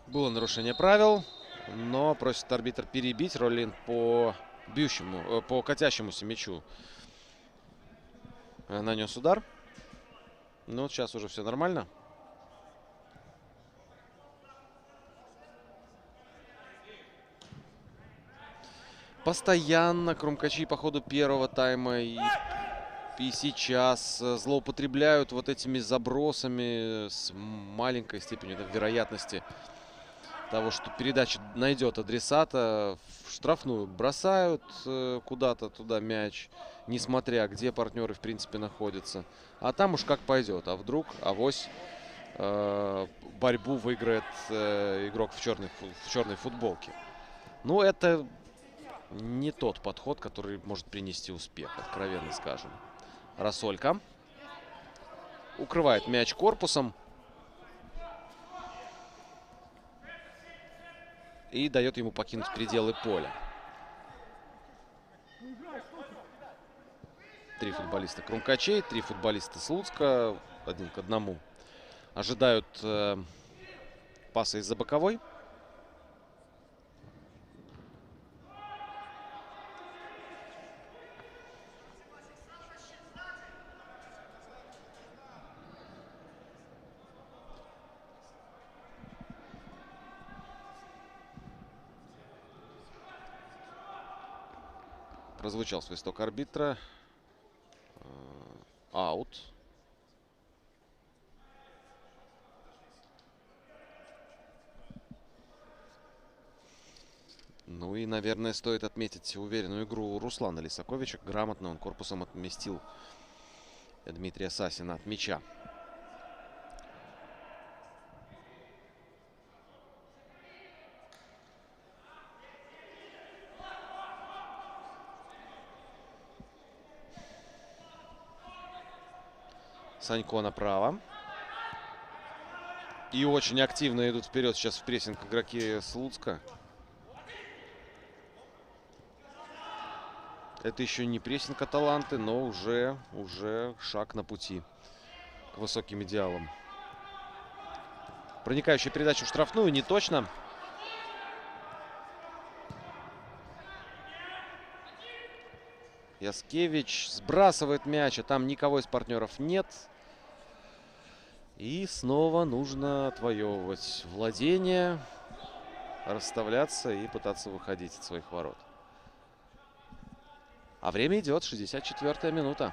Было нарушение правил, но просит арбитр перебить. Роллин по катящемуся мячу нанес удар. Ну, вот сейчас уже все нормально. Постоянно крумкачи по ходу первого тайма и сейчас злоупотребляют вот этими забросами с маленькой степенью вероятности того, что передача найдет адресата. В штрафную бросают куда-то туда мяч, несмотря где партнеры в принципе находятся. А там уж как пойдет. А вдруг авось борьбу выиграет игрок в черной футболке. Ну, это не тот подход, который может принести успех, откровенно скажем. Рассолька укрывает мяч корпусом и дает ему покинуть пределы поля. 3 футболиста крумкачей, 3 футболиста Слуцка, 1 к 1. Ожидают паса из-за боковой. Прозвучал свисток арбитра. Аут. Ну и, наверное, стоит отметить уверенную игру Руслана Лисаковича. Грамотно он корпусом отместил Дмитрия Сасина от мяча. Санько направо. И очень активно идут вперед сейчас в прессинг игроки Слуцка. Это еще не прессинг Аталанты, но уже шаг на пути к высоким идеалам. Проникающая передача в штрафную, не точно. Яскевич сбрасывает мяч, а там никого из партнеров нет. И снова нужно отвоевывать владение, расставляться и пытаться выходить от своих ворот. А время идет, 64-я минута.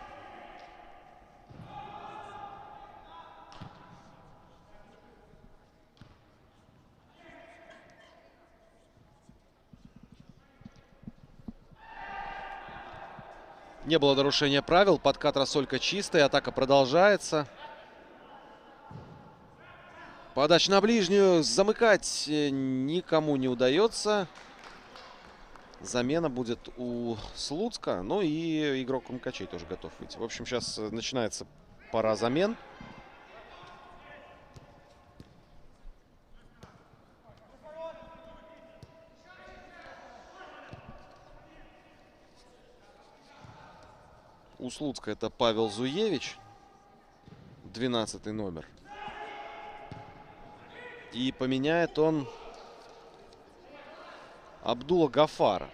Не было нарушения правил. Подкат Рассолька чистый. Атака продолжается. Подача на ближнюю. Замыкать никому не удается. Замена будет у Слуцка. Ну и игрок Крумкачей тоже готов выйти. В общем, сейчас начинается пора замен. У Слуцка это Павел Зуевич, 12-й номер. И поменяет он Абдула Гафара,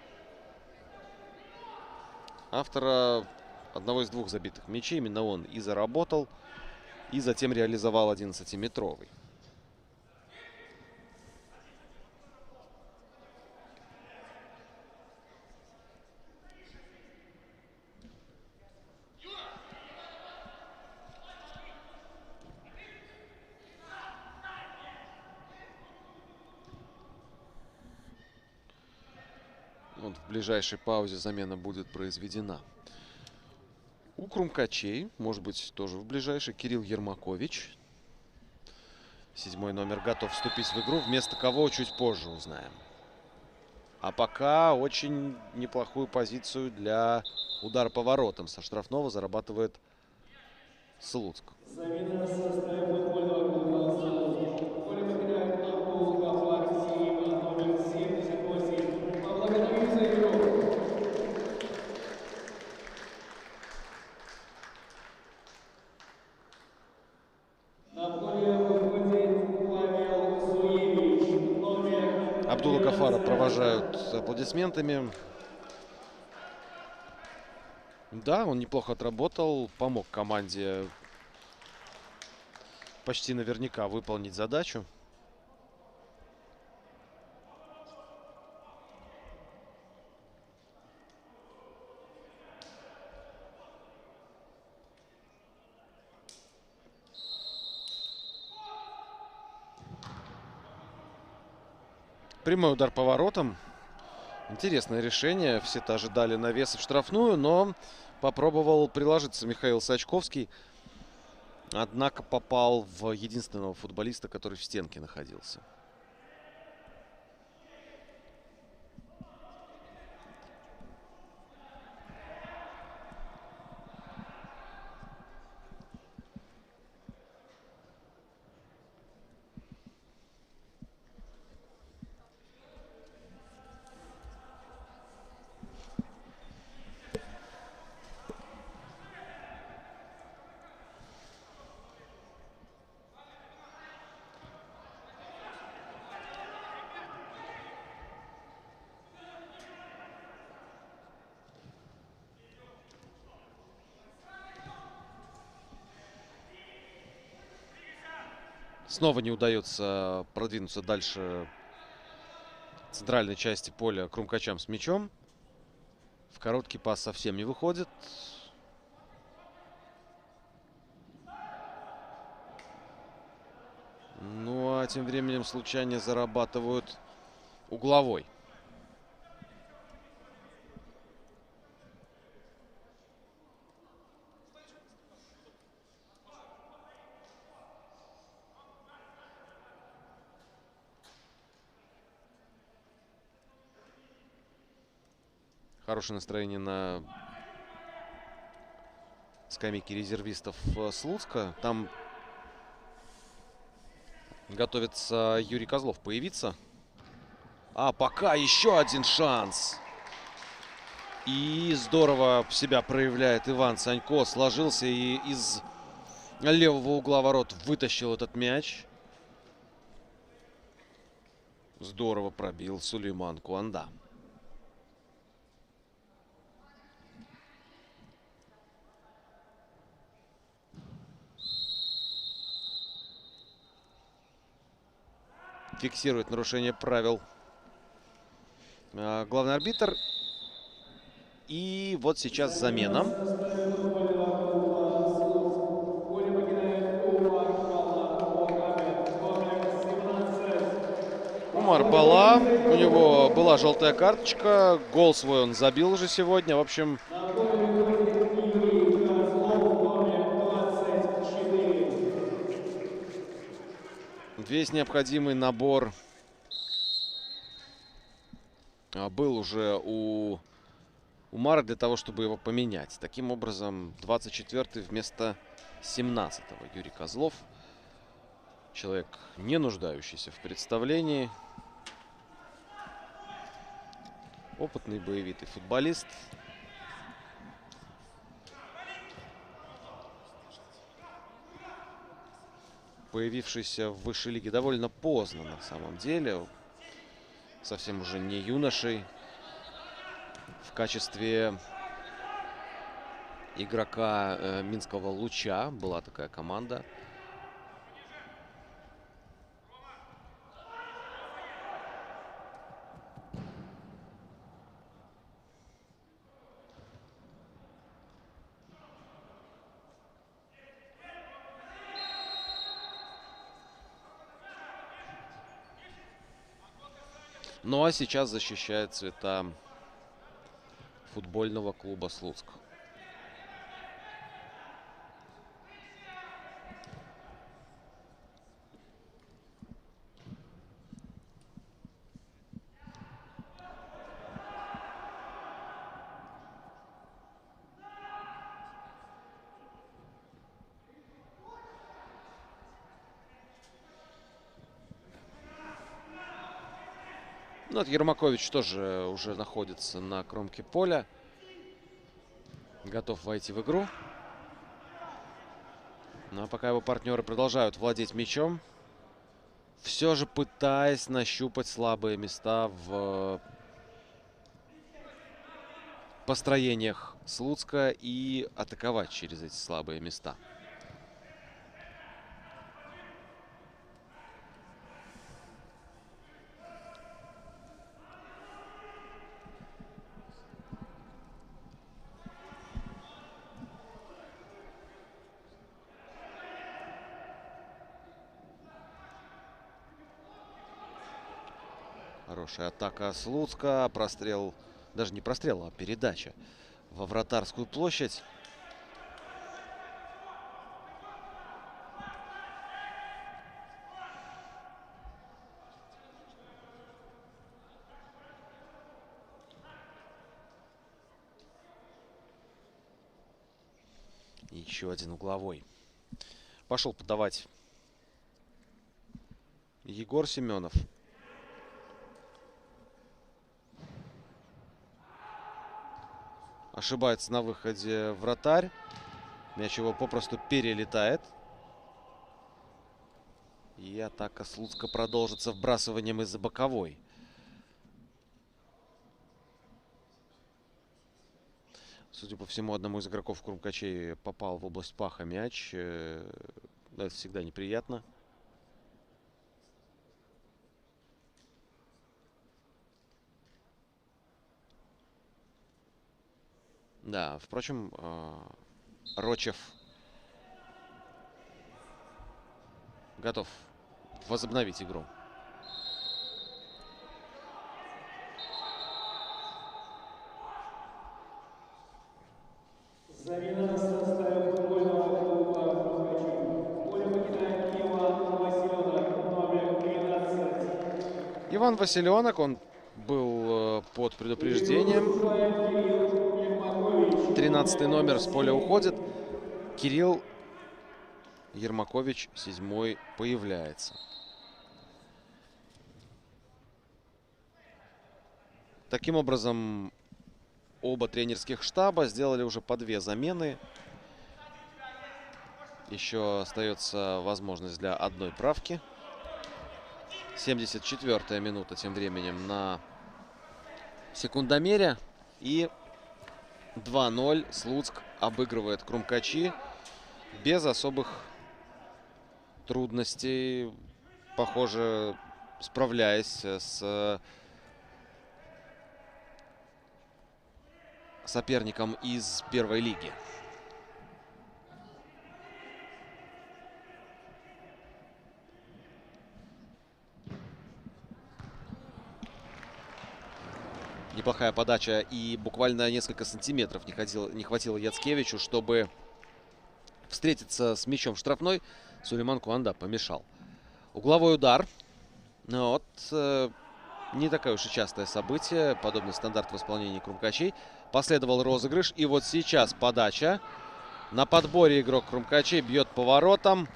автора одного из 2 забитых мячей. Именно он и заработал, и затем реализовал 11-метровый. Вот в ближайшей паузе замена будет произведена. У Крумкачей, может быть, тоже в ближайшей, Кирилл Ермакович. 7-й номер готов вступить в игру. Вместо кого чуть позже узнаем. А пока очень неплохую позицию для удара по воротам со штрафного зарабатывает Слуцк. Замена в составе футбольного клуба «Слуцк». Поле покидает Абдул Гафар Сиева, номер 78. Поблагодарим за игру. На поле выходит Павел Зуевич, номер Абдула Гафара провожают аплодисментами. Да, он неплохо отработал, помог команде почти наверняка выполнить задачу. Прямой удар по воротам. Интересное решение. Все-то ожидали навеса в штрафную, но попробовал приложиться Михаил Сачковский. Однако попал в единственного футболиста, который в стенке находился. Снова не удается продвинуться дальше в центральной части поля Крумкачам с мячом. В короткий пас совсем не выходит. Ну а тем временем случайно зарабатывают угловой. Хорошее настроение на скамейке резервистов Слуцка. Там готовится Юрий Козлов появиться. А пока еще один шанс. И здорово себя проявляет Иван Санько. Сложился и из левого угла ворот вытащил этот мяч. Здорово пробил Сулейман Куанда. Фиксирует нарушение правил главный арбитр. И вот сейчас замена. Умар Бала. У него была желтая карточка. Гол свой он забил уже сегодня. В общем, весь необходимый набор был уже у Умара для того, чтобы его поменять. Таким образом, 24-й вместо 17-го Юрий Козлов. Человек, не нуждающийся в представлении. Опытный боевитый футболист. Появившийся в высшей лиге довольно поздно на самом деле. Совсем уже не юношей. В качестве игрока Минского Луча была такая команда. Ну а сейчас защищает цвета футбольного клуба Слуцк. Ну, вот Ермакович тоже уже находится на кромке поля. Готов войти в игру. Ну, а пока его партнеры продолжают владеть мячом, все же пытаясь нащупать слабые места в построениях Слуцка и атаковать через эти слабые места. Хорошая атака Слуцка. Прострел, даже не прострел, а передача во вратарскую площадь. Еще один угловой. Пошел подавать Егор Семенов. Ошибается на выходе вратарь. Мяч его попросту перелетает. И атака Слуцка продолжится вбрасыванием из-за боковой. Судя по всему, одному из игроков Крумкачей попал в область паха мяч. Это всегда неприятно. Да, впрочем, Рочев готов возобновить игру. Замена составит футбольного клуба Крумкачи. Поле покидает Иван Василенок, номер 13. Иван Василенок, он был под предупреждением. 13-й номер с поля уходит. Кирилл Ермакович, 7-й, появляется. Таким образом, оба тренерских штаба сделали уже по 2 замены. Еще остается возможность для одной правки. 74-я минута тем временем на секундомере. И 2-0 Слуцк обыгрывает Крумкачи без особых трудностей, похоже, справляясь с соперником из первой лиги. Неплохая подача, и буквально несколько сантиметров не хватило Яцкевичу, чтобы встретиться с мячом в штрафной. Сулейман Куанда помешал. Угловой удар. Ну вот, не такое уж и частое событие. Подобный стандарт в исполнении Крумкачей. Последовал розыгрыш. И вот сейчас подача. На подборе игрок Крумкачей бьет по воротам.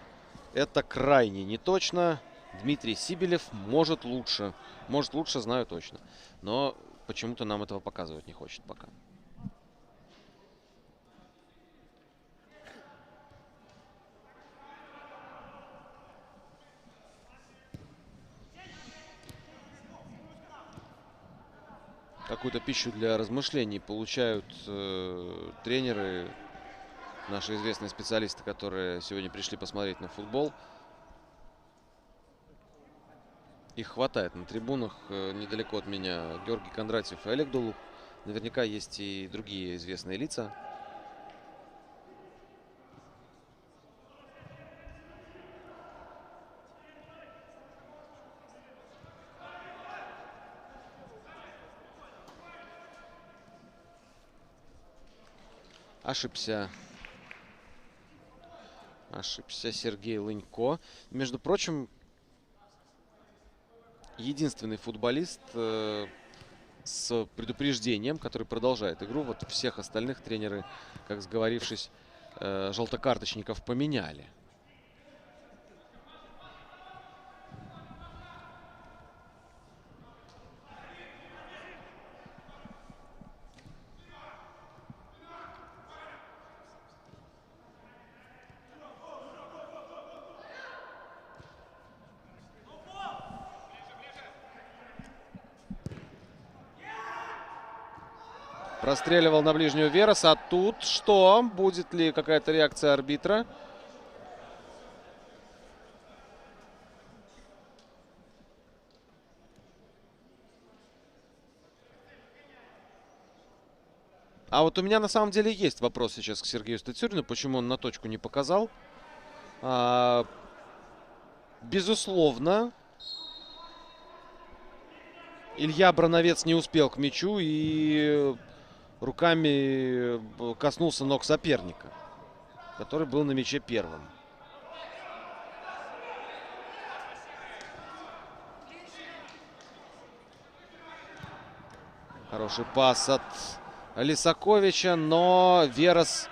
Это крайне неточно. Дмитрий Сибелев может лучше. Может лучше, знаю точно. Но почему-то нам этого показывать не хочет пока. Какую-то пищу для размышлений получают тренеры, наши известные специалисты, которые сегодня пришли посмотреть на футбол. Их хватает на трибунах. Недалеко от меня Георгий Кондратьев и Олег Дулуп. Наверняка есть и другие известные лица. Ошибся Сергей Лынько. Между прочим, единственный футболист с предупреждением, который продолжает игру. Вот всех остальных тренеры, как сговорившись, желтокарточников поменяли. Простреливал на ближнюю Верес. А тут что? Будет ли какая-то реакция арбитра? А вот у меня на самом деле есть вопрос сейчас к Сергею Стацюрину. Почему он на точку не показал? Безусловно, Илья Брановец не успел к мячу и руками коснулся ног соперника, который был на мяче первым. Хороший пас от Лисаковича, но Верес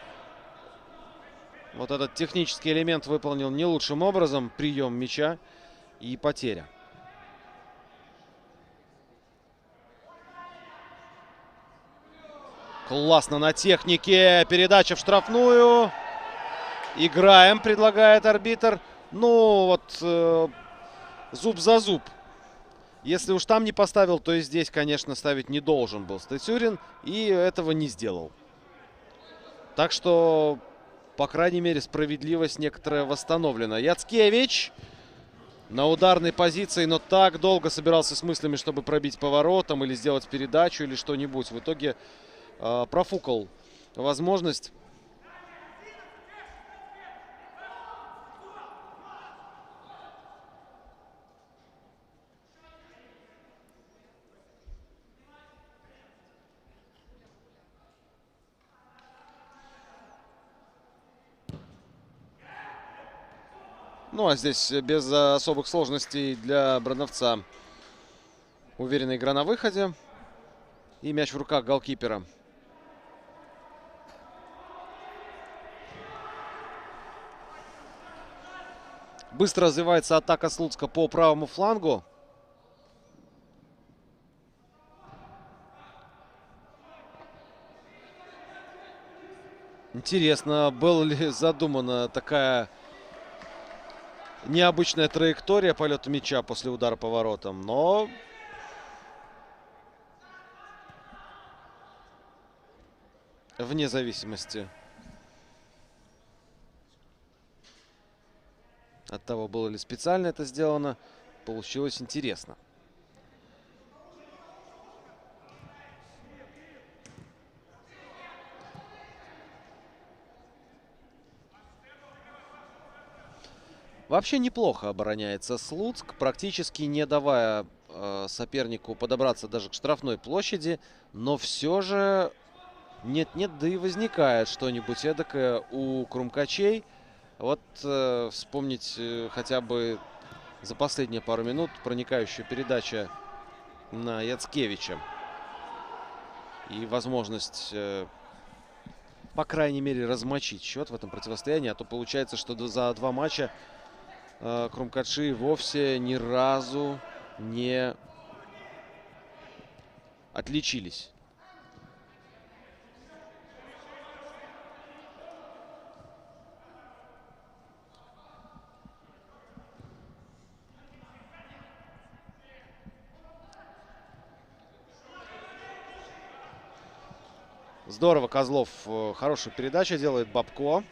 вот этот технический элемент выполнил не лучшим образом. Прием мяча и потеря. Классно на технике. Передача в штрафную. Играем, предлагает арбитр. Ну вот зуб за зуб. Если уж там не поставил, то и здесь, конечно, ставить не должен был Стацюрин. И этого не сделал. Так что, по крайней мере, справедливость некоторая восстановлена. Яцкевич на ударной позиции, но так долго собирался с мыслями, чтобы пробить поворотом или сделать передачу или что-нибудь. В итоге профукал возможность. Ну, а здесь без особых сложностей для Брановца. Уверенная игра на выходе. И мяч в руках голкипера. Быстро развивается атака Слуцка по правому флангу. Интересно, была ли задумана такая необычная траектория полета мяча после удара поворотом, но вне зависимости от того, было ли специально это сделано, получилось интересно. Вообще неплохо обороняется Слуцк, практически не давая сопернику подобраться даже к штрафной площади. Но все же нет-нет, да и возникает что-нибудь эдакое у крумкачей. Вот вспомнить хотя бы за последние пару минут проникающая передача на Яцкевича. И возможность, по крайней мере, размочить счет в этом противостоянии. А то получается, что за 2 матча крумкачи вовсе ни разу не отличились. Здорово Козлов хорошую передачу делает. Бабко.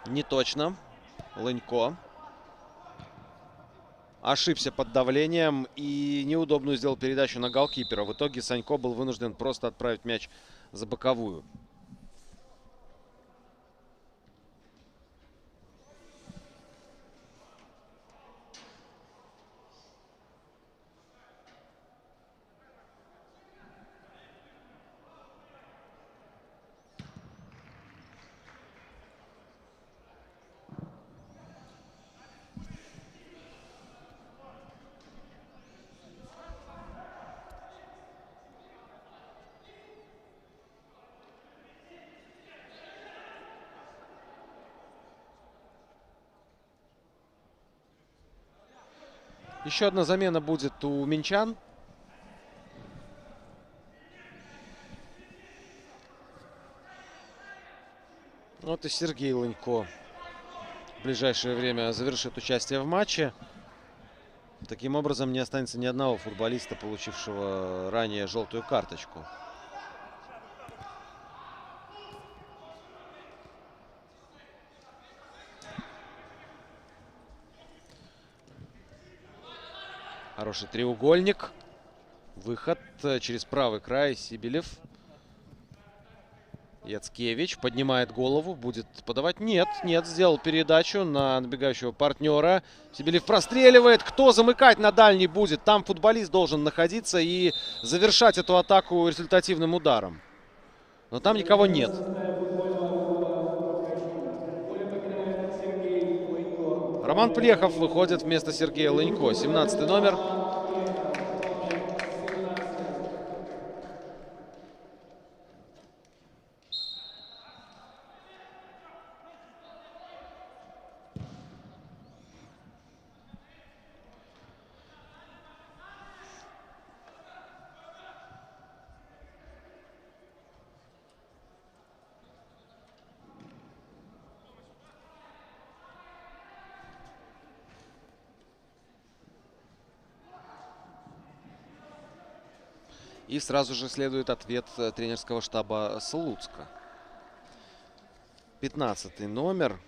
Не точно. Лынько. Ошибся под давлением и неудобную сделал передачу на голкипера. В итоге Санько был вынужден просто отправить мяч за боковую. Еще одна замена будет у минчан. Вот и Сергей Лынько в ближайшее время завершит участие в матче. Таким образом, не останется ни одного футболиста, получившего ранее желтую карточку. Хороший треугольник. Выход через правый край. Сибилев. Яцкевич поднимает голову, будет подавать. Нет, сделал передачу на набегающего партнера. Сибилев простреливает. Кто замыкать на дальний будет? Там футболист должен находиться и завершать эту атаку результативным ударом. Но там никого нет. Роман Плехов выходит вместо Сергея Лынько. 17-й номер. И сразу же следует ответ тренерского штаба Слуцка. 15-й номер.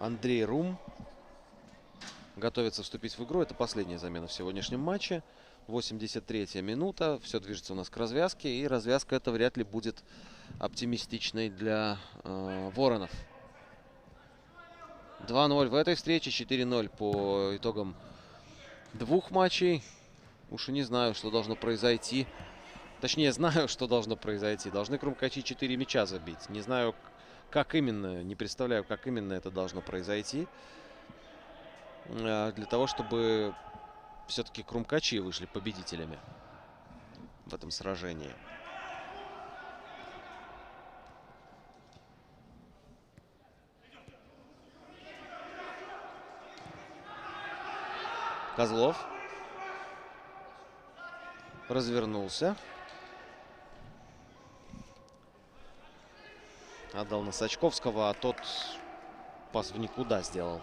Андрей Рум готовится вступить в игру. Это последняя замена в сегодняшнем матче. 83-я минута. Все движется у нас к развязке. И развязка эта вряд ли будет оптимистичной для Воронов. 2-0 в этой встрече. 4-0 по итогам двух матчей. Уж и не знаю, что должно произойти. Точнее, знаю, что должно произойти. Должны крумкачи 4 мяча забить. Не знаю, как именно, не представляю, как именно это должно произойти. Для того, чтобы все-таки крумкачи вышли победителями в этом сражении. Козлов развернулся. Отдал на Сачковского, а тот пас в никуда сделал.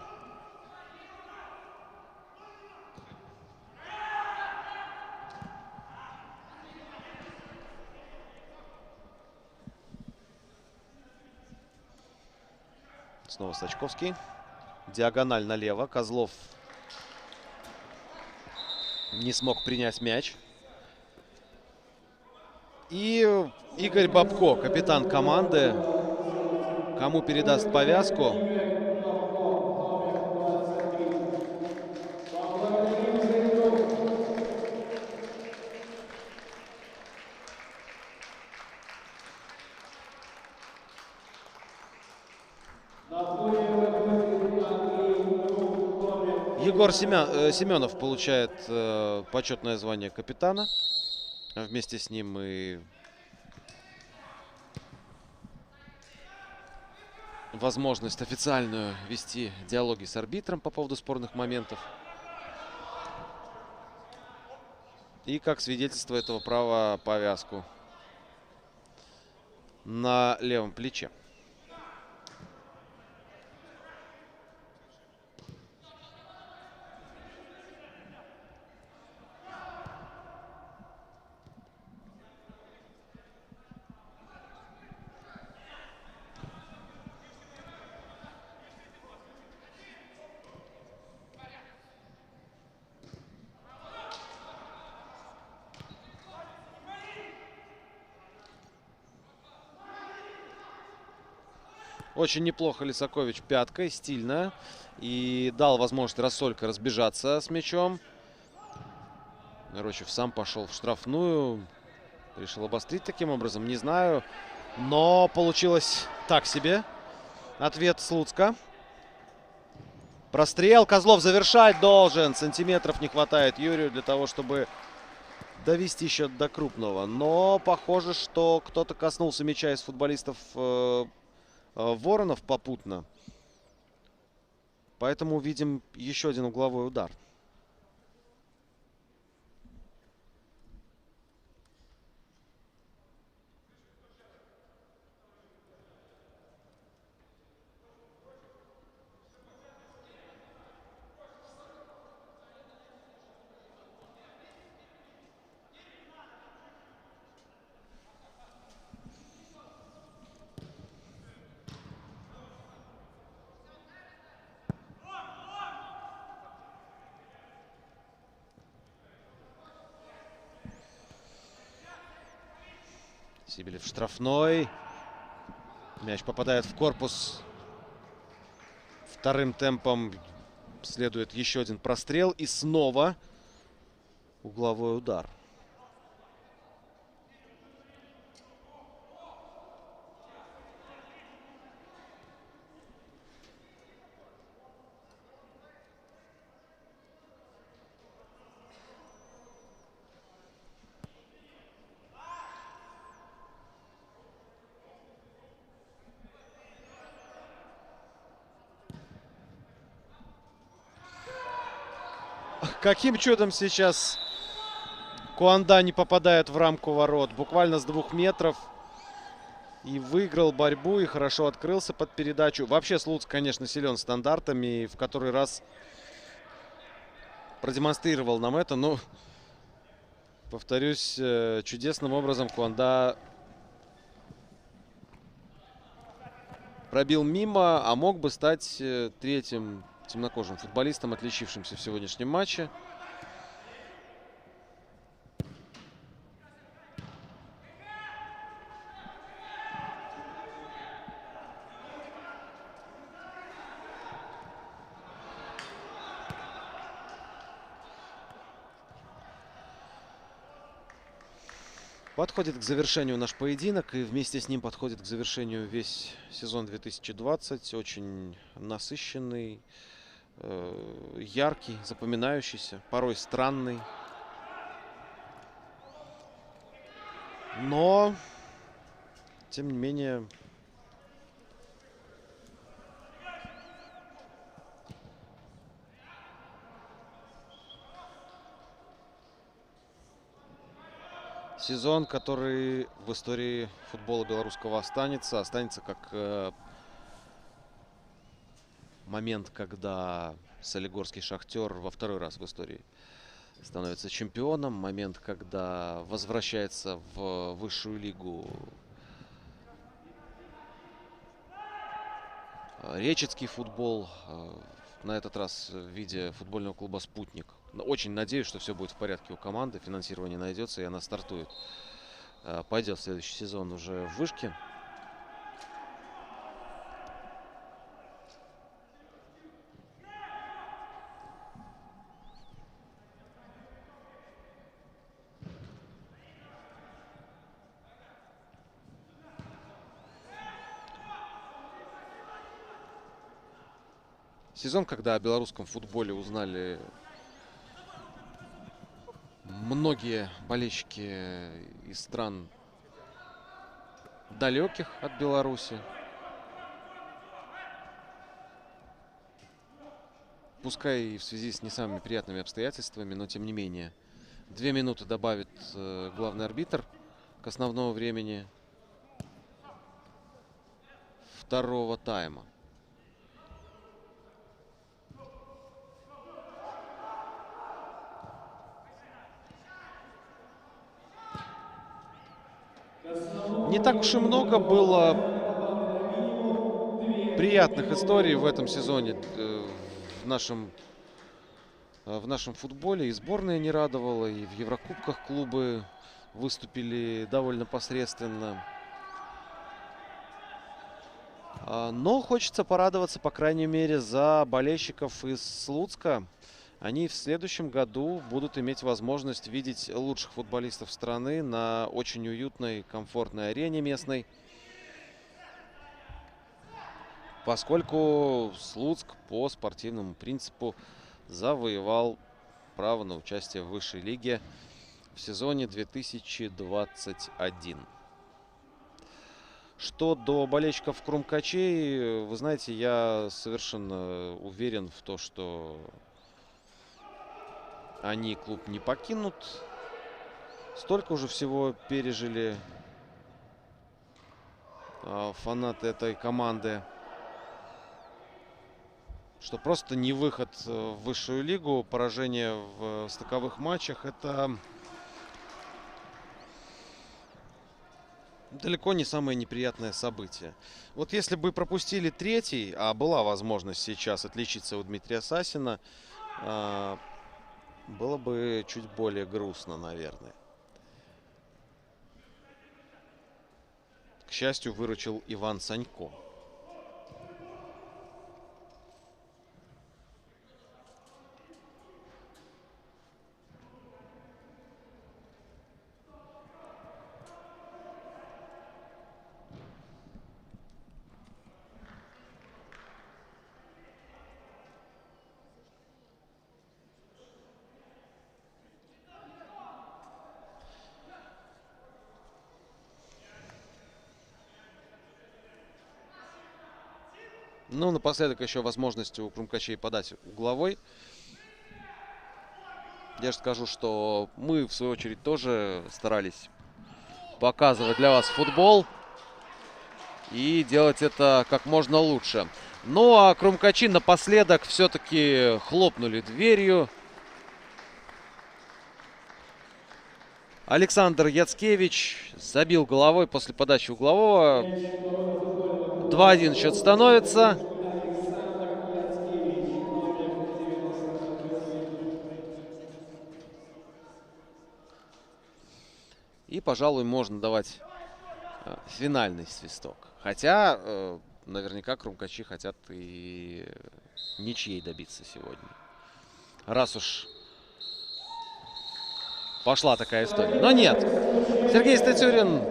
Снова Сачковский. Диагональ налево. Козлов не смог принять мяч. И Игорь Бабко, капитан команды, кому передаст повязку. Егор Семенов получает почетное звание капитана. Вместе с ним и возможность официальную вести диалоги с арбитром по поводу спорных моментов. И как свидетельство этого права повязку на левом плече. Очень неплохо Лисакович пяткой, стильно. И дал возможность Рассолько разбежаться с мячом. Рочев сам пошел в штрафную. Решил обострить таким образом, не знаю. Но получилось так себе. Ответ Слуцка. Прострел. Козлов завершать должен. Сантиметров не хватает Юрию для того, чтобы довести счет до крупного. Но похоже, что кто-то коснулся мяча из футболистов Воронов попутно. Поэтому увидим еще один угловой удар. Сибелев штрафной. Мяч попадает в корпус. Вторым темпом следует еще один прострел. И снова угловой удар. Каким чудом сейчас Куанда не попадает в рамку ворот. Буквально с 2 метров. И выиграл борьбу, и хорошо открылся под передачу. Вообще Слуцк, конечно, силен стандартами. И в который раз продемонстрировал нам это. Но, повторюсь, чудесным образом Куанда пробил мимо, а мог бы стать третьим темнокожим футболистом, отличившимся в сегодняшнем матче. Подходит к завершению наш поединок, и вместе с ним подходит к завершению весь сезон 2020. Очень насыщенный, яркий, запоминающийся, порой странный. Но, тем не менее, сезон, который в истории футбола белорусского останется как момент, когда Солигорский Шахтер во второй раз в истории становится чемпионом. Момент, когда возвращается в высшую лигу речицкий футбол. На этот раз в виде футбольного клуба «Спутник». Очень надеюсь, что все будет в порядке у команды. Финансирование найдется, и она стартует. Пойдет в следующий сезон уже в вышке. Сезон, когда о белорусском футболе узнали многие болельщики из стран далеких от Беларуси. Пускай и в связи с не самыми приятными обстоятельствами, но тем не менее. 2 минуты добавит главный арбитр к основному времени второго тайма. Не так уж и много было приятных историй в этом сезоне в нашем футболе. И сборная не радовала, и в Еврокубках клубы выступили довольно посредственно. Но хочется порадоваться, по крайней мере, за болельщиков из Слуцка. Они в следующем году будут иметь возможность видеть лучших футболистов страны на очень уютной, комфортной арене местной. Поскольку Слуцк по спортивному принципу завоевал право на участие в высшей лиге в сезоне 2021. Что до болельщиков Крумкачей, вы знаете, я совершенно уверен в том, что они клуб не покинут. Столько уже всего пережили фанаты этой команды, что просто не выход в высшую лигу, поражение в стыковых матчах — это далеко не самое неприятное событие. Вот если бы пропустили третий, а была возможность сейчас отличиться у Дмитрия Сасина, было бы чуть более грустно, наверное. К счастью, выручил Иван Санько. Ну, напоследок еще возможность у крумкачей подать угловой. Я же скажу, что мы, в свою очередь, тоже старались показывать для вас футбол и делать это как можно лучше. Ну, а крумкачи напоследок все-таки хлопнули дверью. Александр Яцкевич забил головой после подачи углового. 2-1 счет становится. И, пожалуй, можно давать финальный свисток. Хотя, наверняка, крумкачи хотят и ничьей добиться сегодня. Раз уж пошла такая история. Но нет. Сергей Статюрин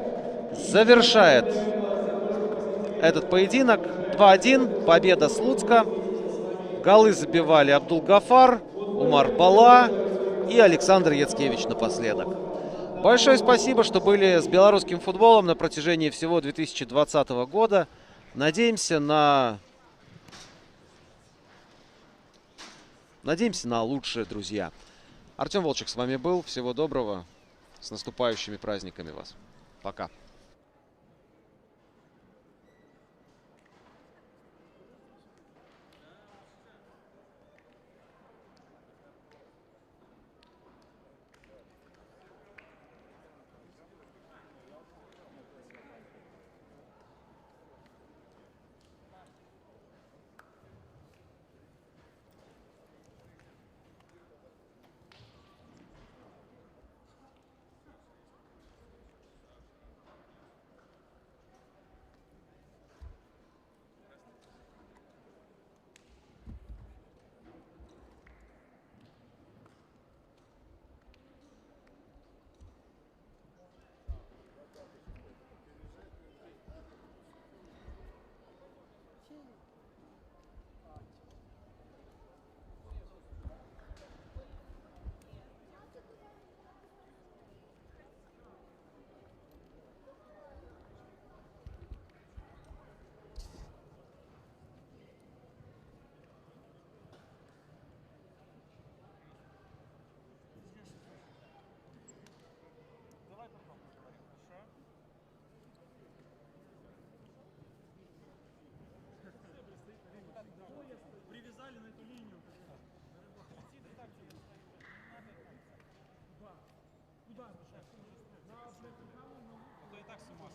завершает этот поединок. 2-1. Победа Слуцка. Голы забивали Абдулгафар, Умар Бала и Александр Яцкевич напоследок. Большое спасибо, что были с белорусским футболом на протяжении всего 2020 года. Надеемся на лучшее, друзья. Артем Волчек с вами был. Всего доброго. С наступающими праздниками вас. Пока. Куда? А то и так с ума